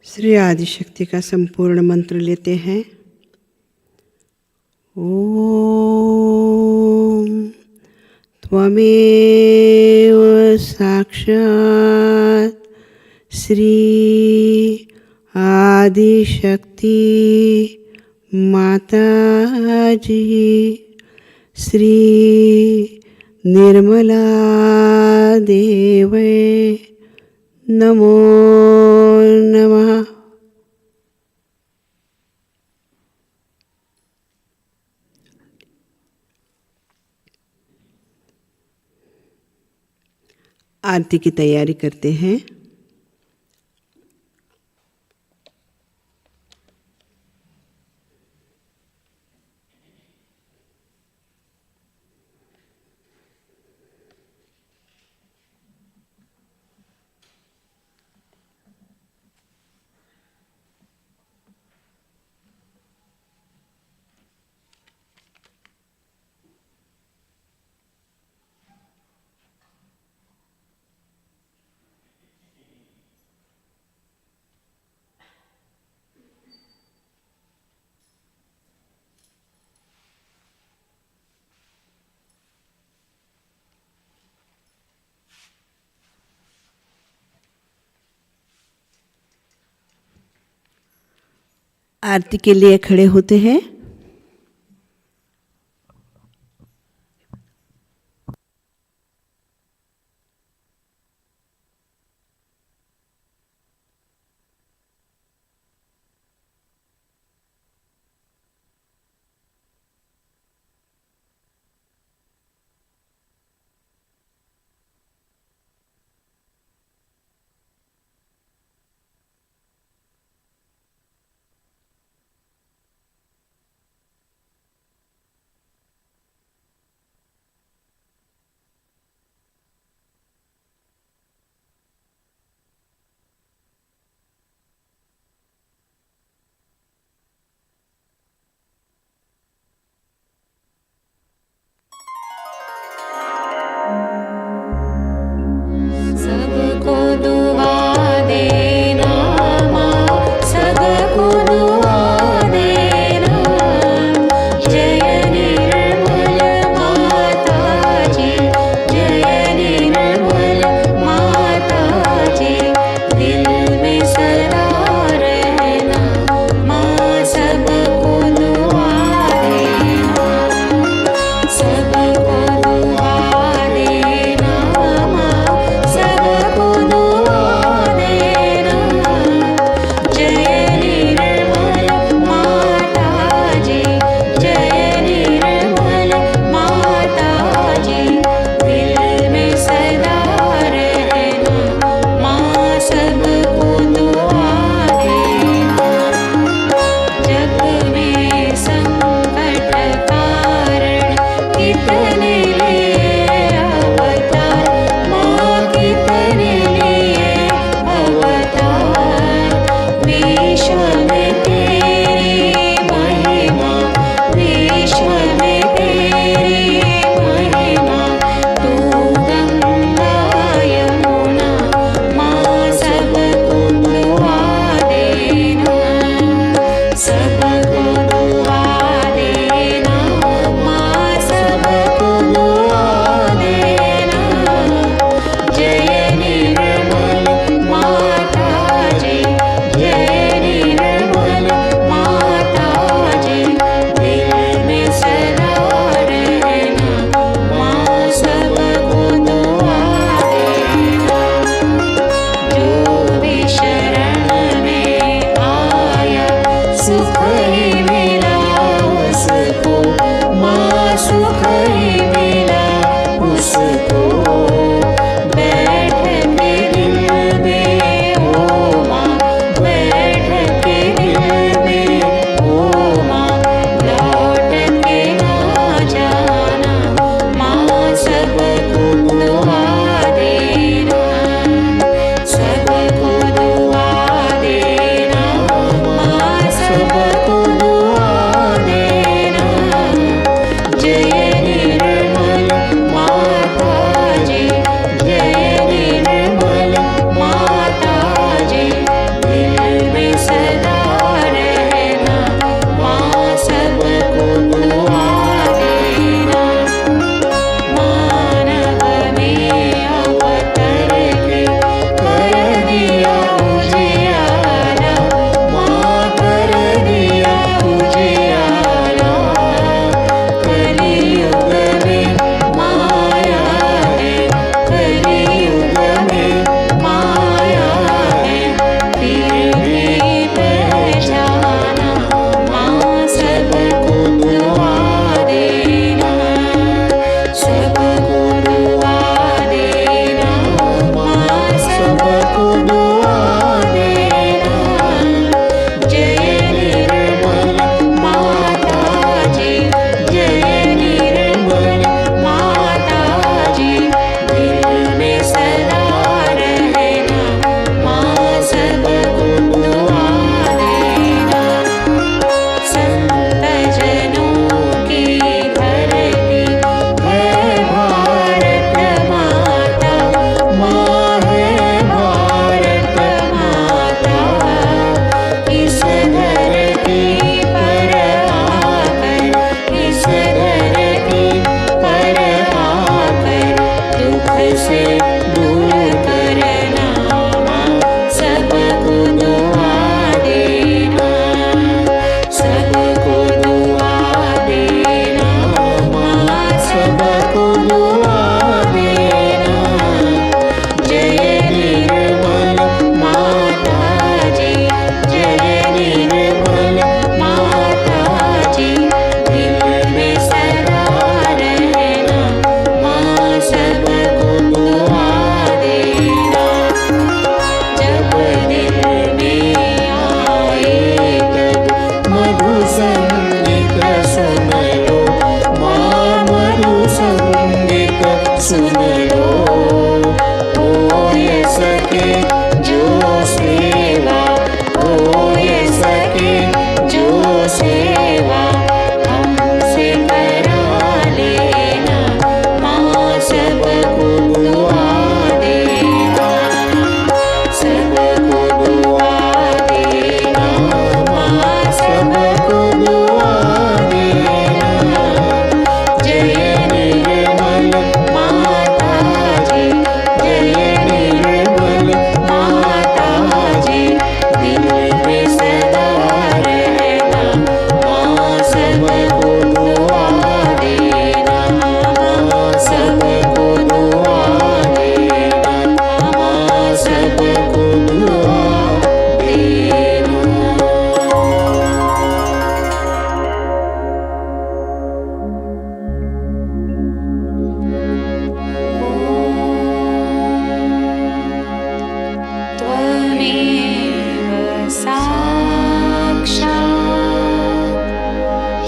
Shri Adishakti का संपूर्ण मंत्र लेते हैं। ओम त्वमेव साक्षात् श्री आदिशक्ति माताजी श्री निर्मला देवे नमो नमः। आरती की तैयारी करते हैं। आरती के लिए खड़े होते हैं।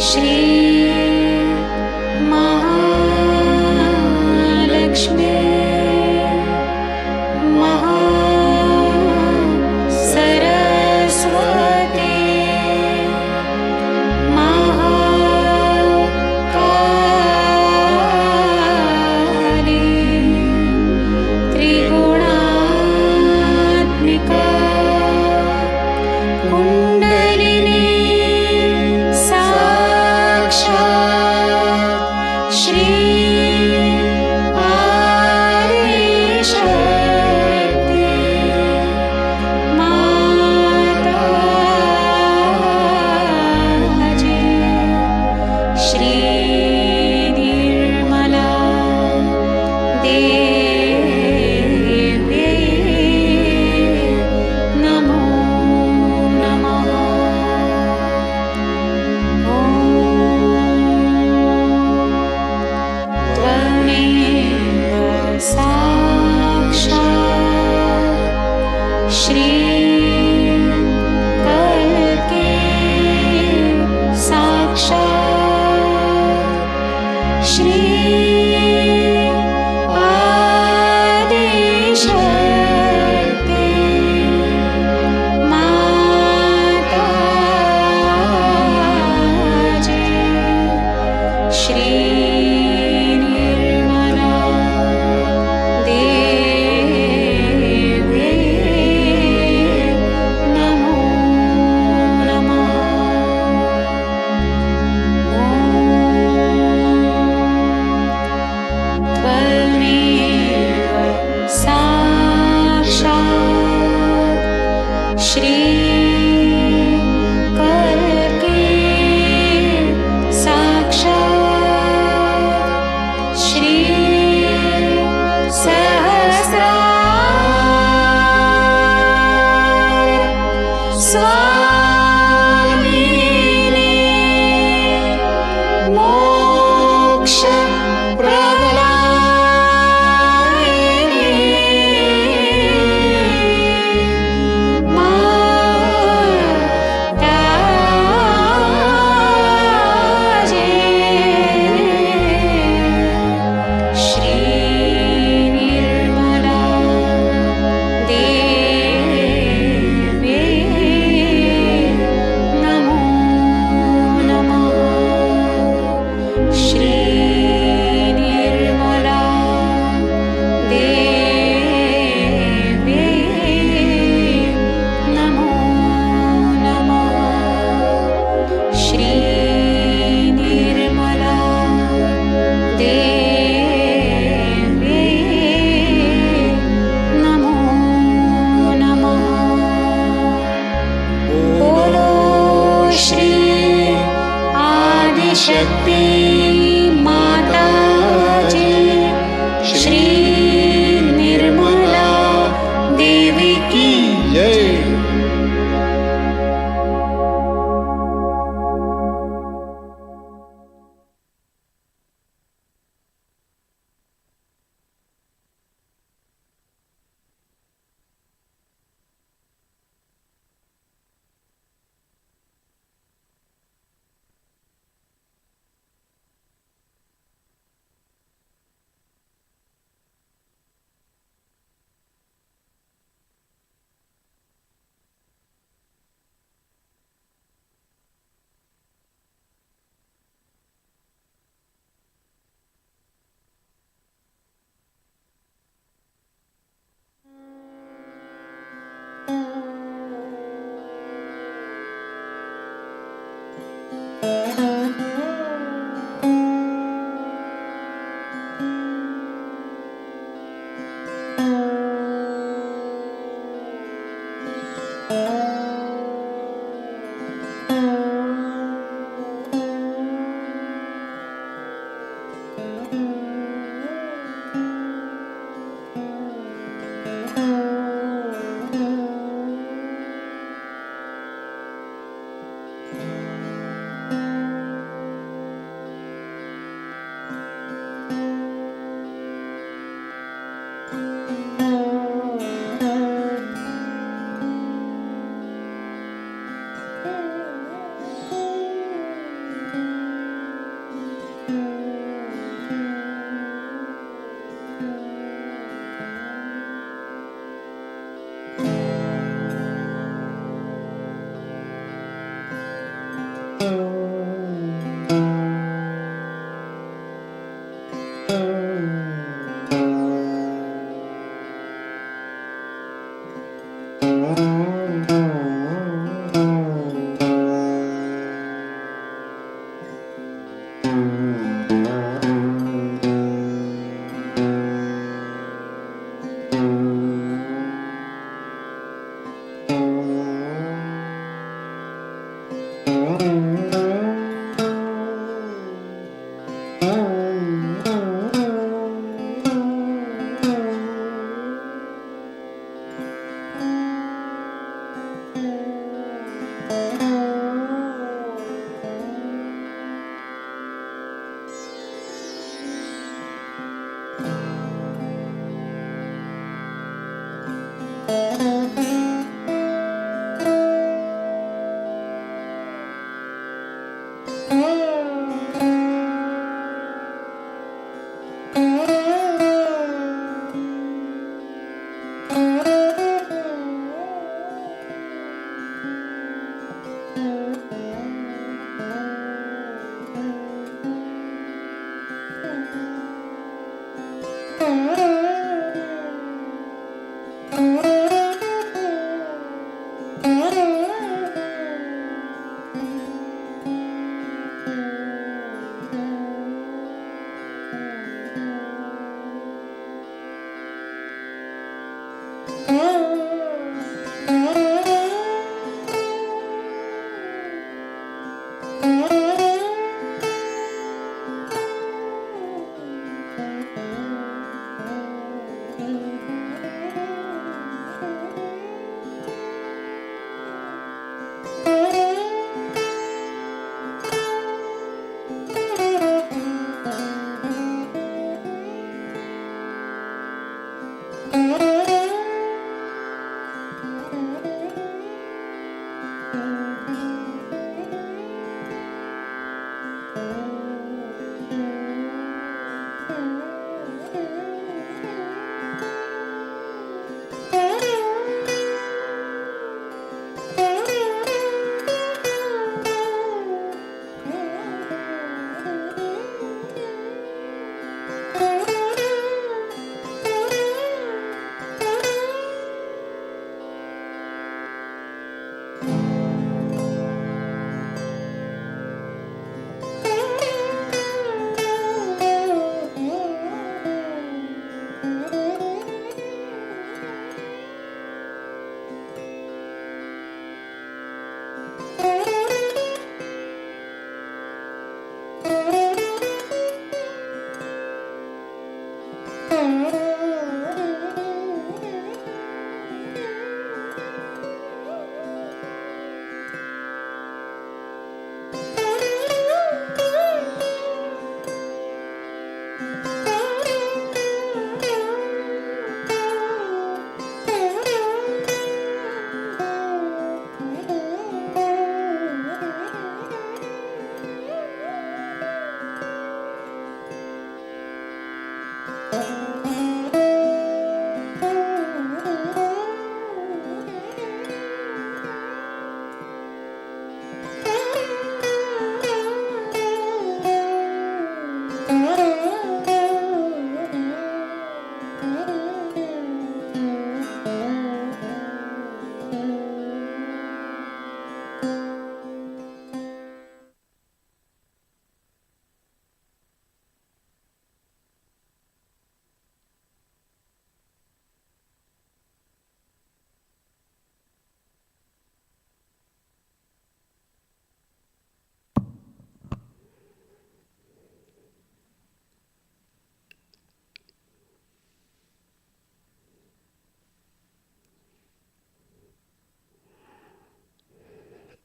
श्री महालक्ष्मी सरस्वती महाकाली त्रिगुणात्मिका कुण्डलिनी साक्षात् श्री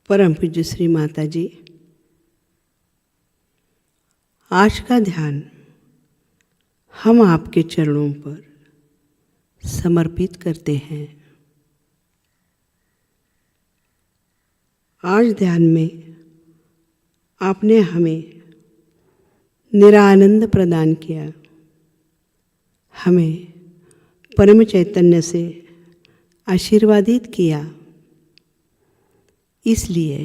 परम पूज्य श्री माताजी, आज का ध्यान हम आपके चरणों पर समर्पित करते हैं। आज ध्यान में आपने हमें निरानंद प्रदान किया, हमें परम चैतन्य से आशीर्वादित किया। इसलिए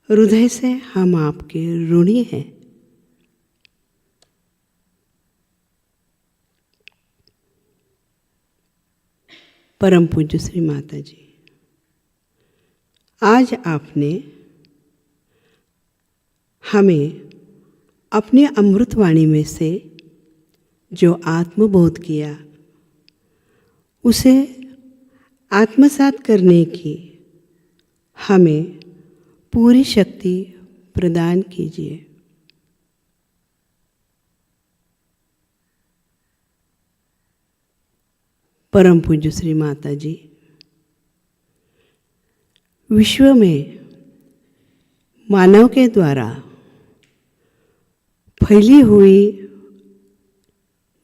हृदय से हम आपके ऋणी हैं। परम पूज्य श्री माता जी, आज आपने हमें अपनी अमृतवाणी में से जो आत्मबोध किया उसे आत्मसात करने की हमें पूरी शक्ति प्रदान कीजिए। परम पूज्य श्री माता जी, विश्व में मानव के द्वारा फैली हुई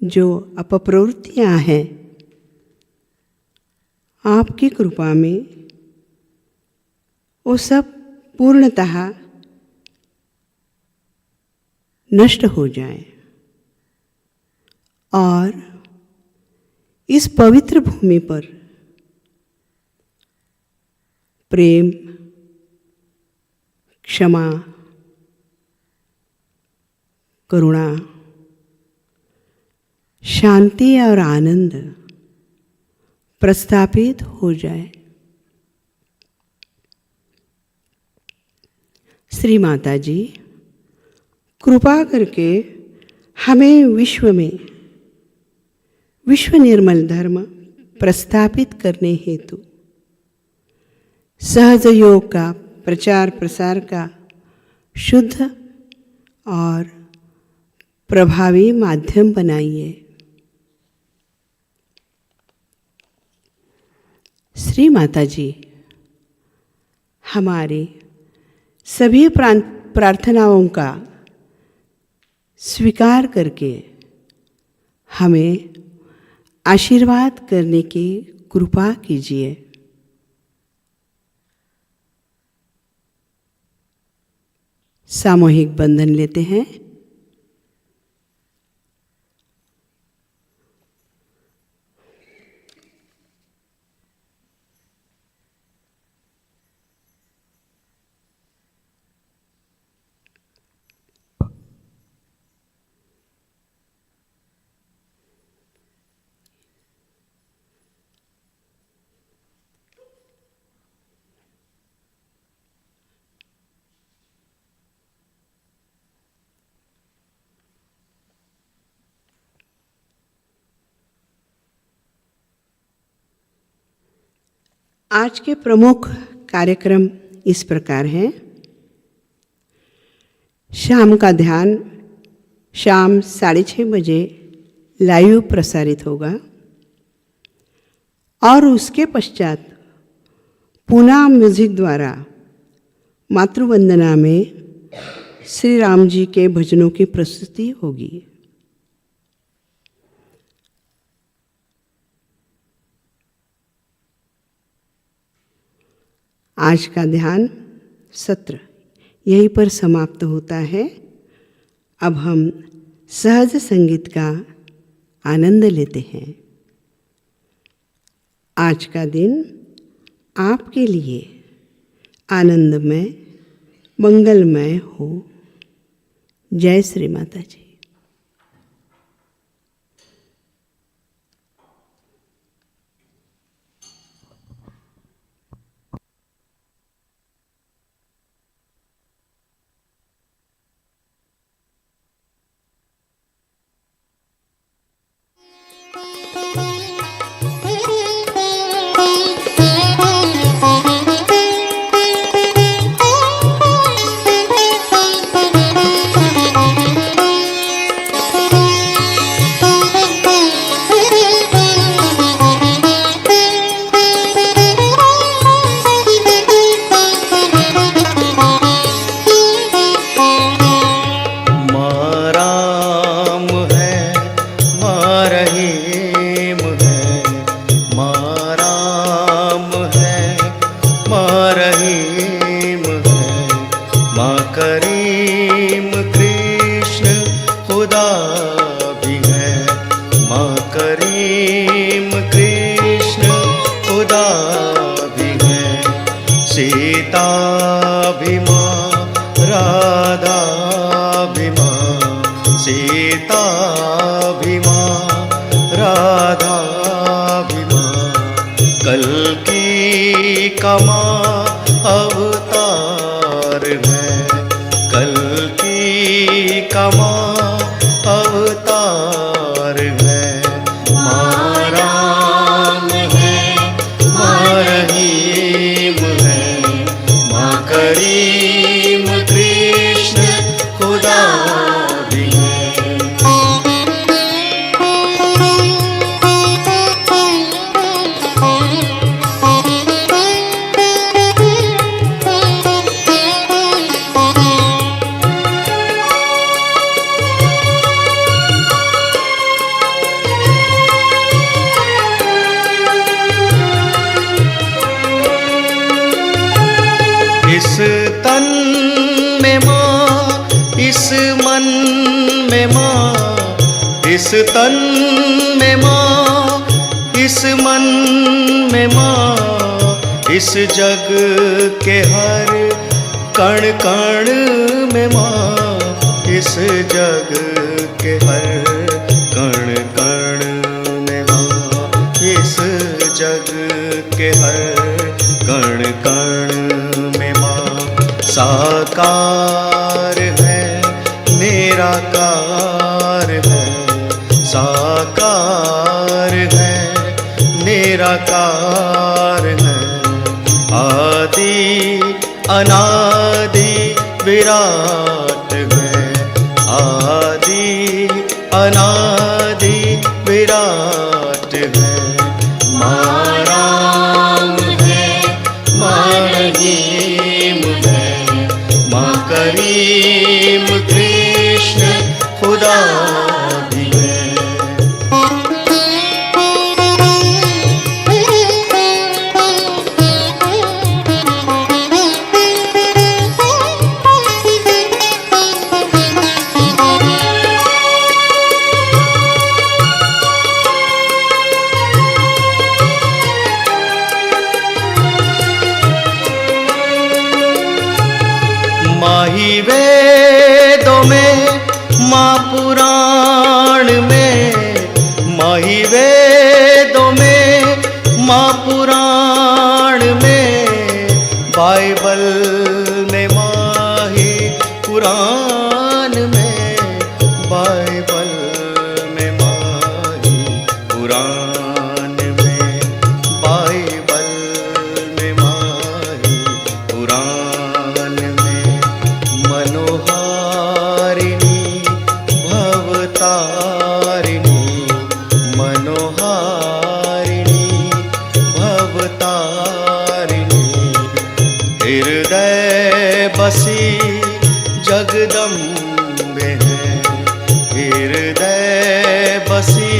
जो अपप्रवृत्तियाँ हैं, आपकी कृपा में वो सब पूर्णतः नष्ट हो जाए और इस पवित्र भूमि पर प्रेम, क्षमा, करुणा, शांति और आनंद प्रस्थापित हो जाए। श्री माता जी, कृपा करके हमें विश्व में विश्व निर्मल धर्म प्रस्थापित करने हेतु सहजयोग का प्रचार प्रसार का शुद्ध और प्रभावी माध्यम बनाइए। श्री माता जी, हमारी सभी प्रार्थनाओं का स्वीकार करके हमें आशीर्वाद करने की कृपा कीजिए। सामूहिक बंधन लेते हैं। आज के प्रमुख कार्यक्रम इस प्रकार हैं। शाम का ध्यान शाम 6:30 बजे लाइव प्रसारित होगा और उसके पश्चात पूना म्यूजिक द्वारा मातृवंदना में श्री राम जी के भजनों की प्रस्तुति होगी। आज का ध्यान सत्र यहीं पर समाप्त होता है। अब हम सहज संगीत का आनंद लेते हैं। आज का दिन आपके लिए आनंदमय, मंगलमय हो। जय श्री माता जी। सीता भी माँ सीता भी माँ, राधा भी माँ, कल्कि का माँ अवतार है, कल्कि का माँ अवतार है। माँ राम है, माँ रहीम है, माँ करीम कृष्ण खुदा भी है। इस तन में माँ, इस मन में माँ, इस तन में माँ, इस मन में माँ, इस जग के हर कण कण में माँ, इस जग के हर कण कण में माँ, इस जग के हर कण कण में माँ। साकार है, निराकार है, साकार है, निराकार है, आदि अनादि विराट है, आदि अनादि विराट है। माँ राम है, माँ रहीम है, माँ करीम कृष्ण खुदा भी है। माही वेदों में, माँ पुराण में, माही वेदों में, माँ पुराण में, बाइबल में माही पुराण में, बाइबल में माही पुराण में, बाइबल में माही पुराण में। मनोहारिणी भवतारिणी, मनोहारिणी भवतारिणी, हृदय बसी जगदम्बे है, हृदय बसी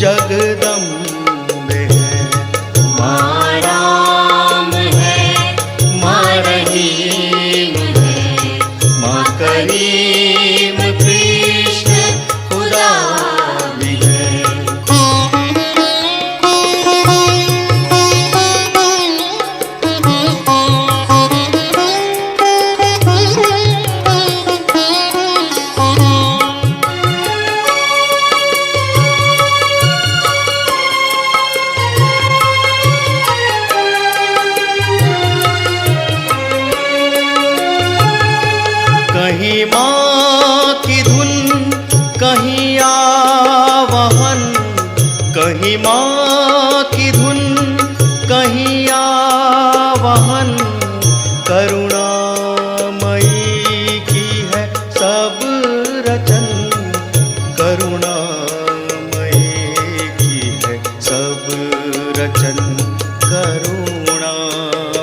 जगदम्बे है। माँ राम है, माँ रहीम है, माँ करीम कृष्ण खुदा भी है। कहीं माँ की धुन, कहीं आवाहन, कहीं माँ की धुन, कहीं आवाहन, करुणामयी की है सब रचन, करुणामयी की है सब रचन, करुणामयी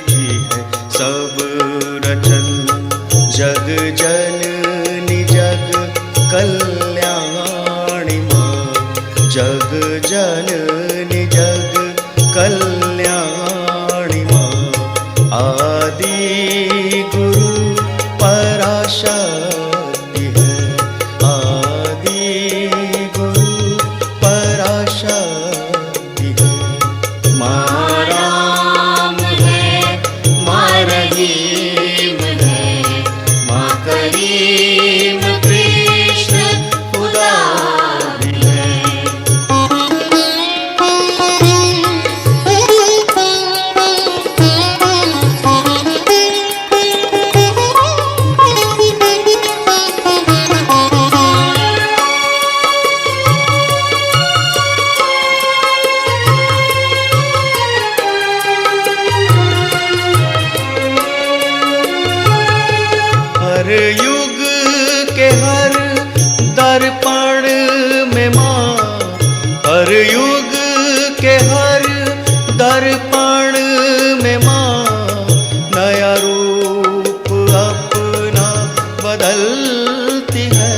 की है सब रचन। जग जननी जग कल्याणी माँ, जग जननी जग कल्याणी माँ, आदि गुरु पराशक्ति है, आदि गुरु पराशक्ति है। माँ राम है, माँ रहीम है, माँ करीम कृष्ण के हर दर्पण में माँ, हर युग के हर दर्पण में माँ, नया रूप अपना बदलती है,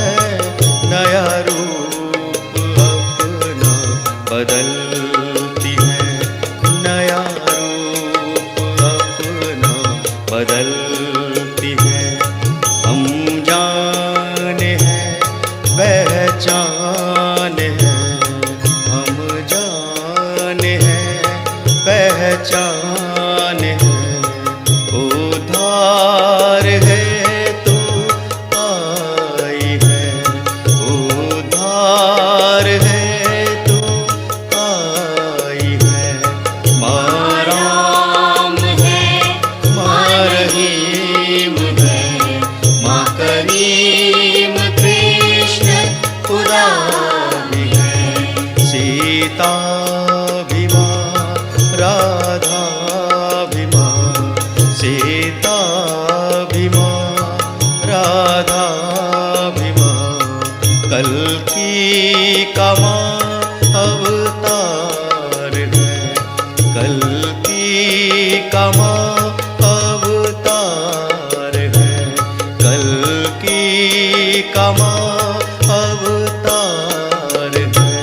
नया रूप अपना बदलती है, नया रूप अपना बदलती है। हम जाने हैं पहचान है, हम जाने हैं पहचान है, उधार है तू आई है, उधार है तू आई है। माँ राम है, माँ रहीम है, माँ करीम कृष्ण खुदा भी है। सीता भी माँ, राधा भी माँ, सीता भी माँ, राधा भी माँ, कल की का माँ अवतार है, कल की का माँ अवतार है, कल की का माँ अवतार है।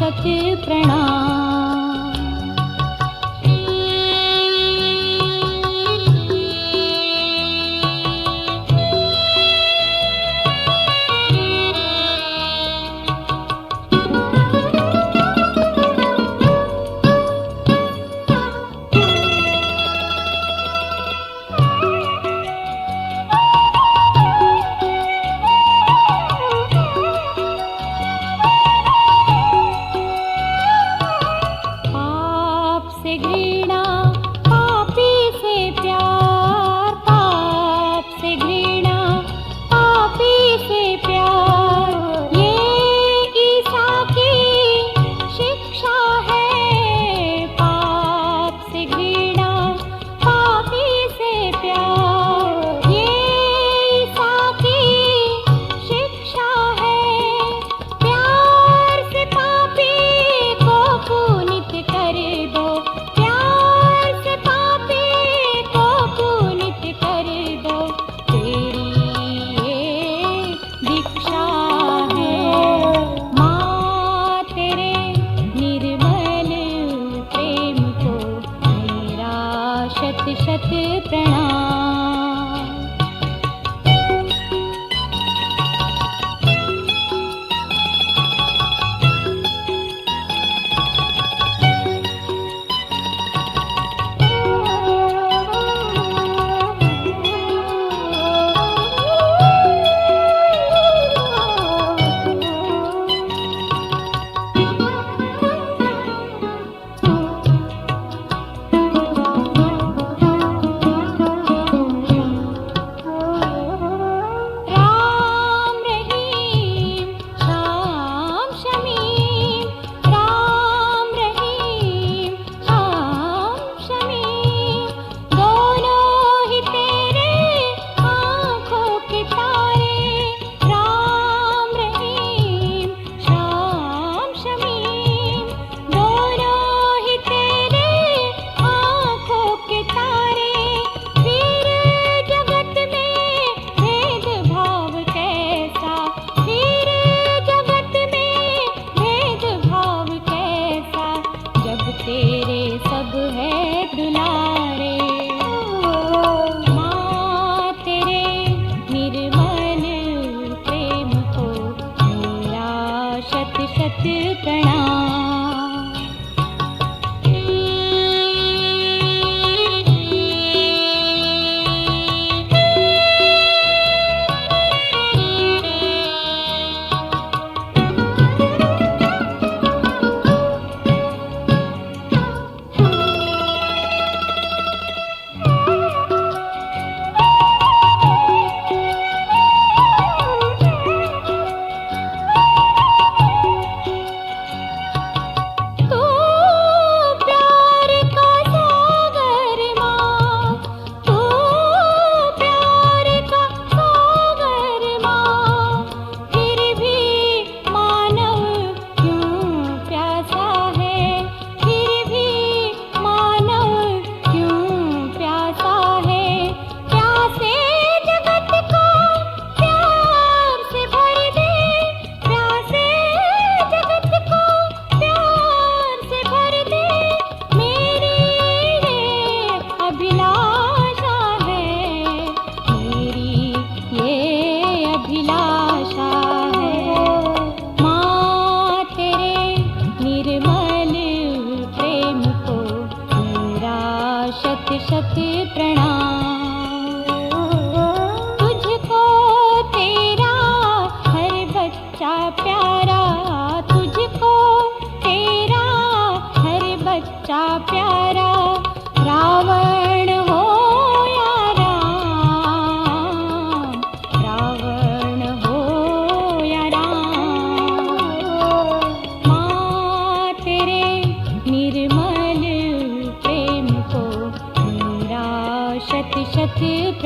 शत प्रणाम।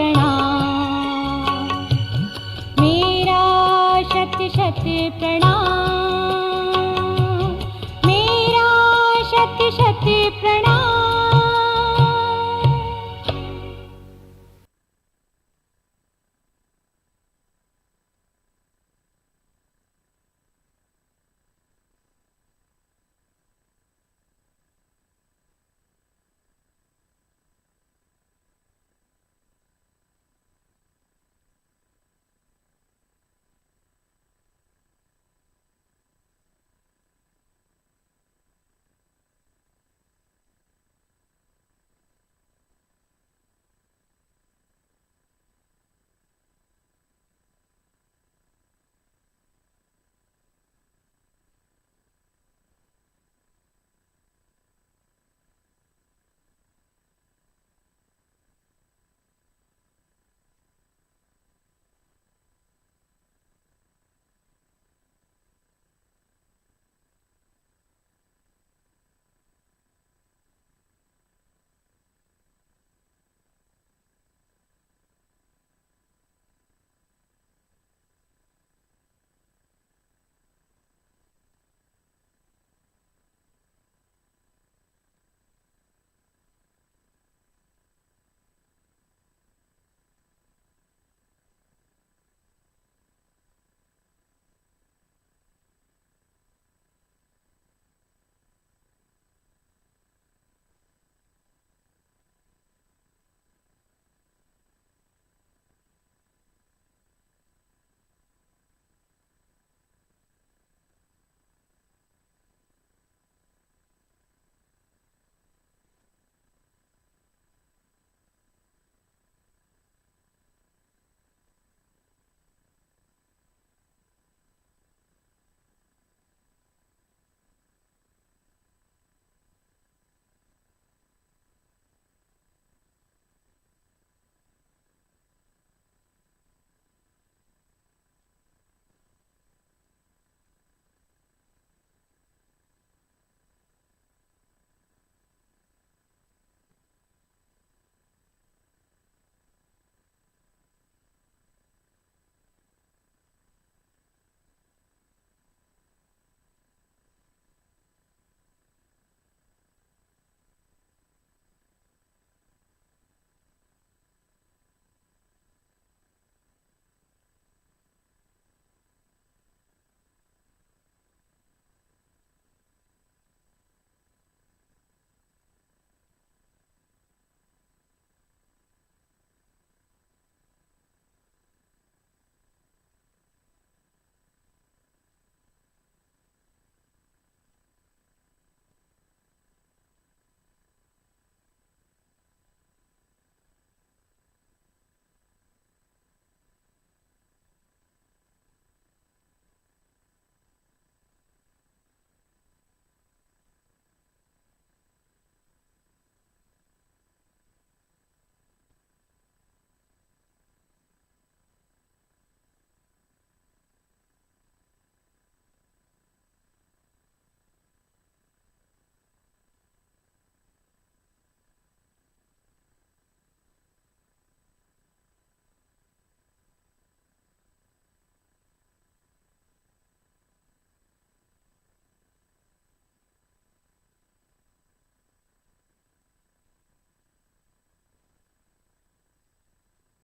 प्रणाम, मेरा शत शत प्रणाम, मेरा शत शत प्रणाम।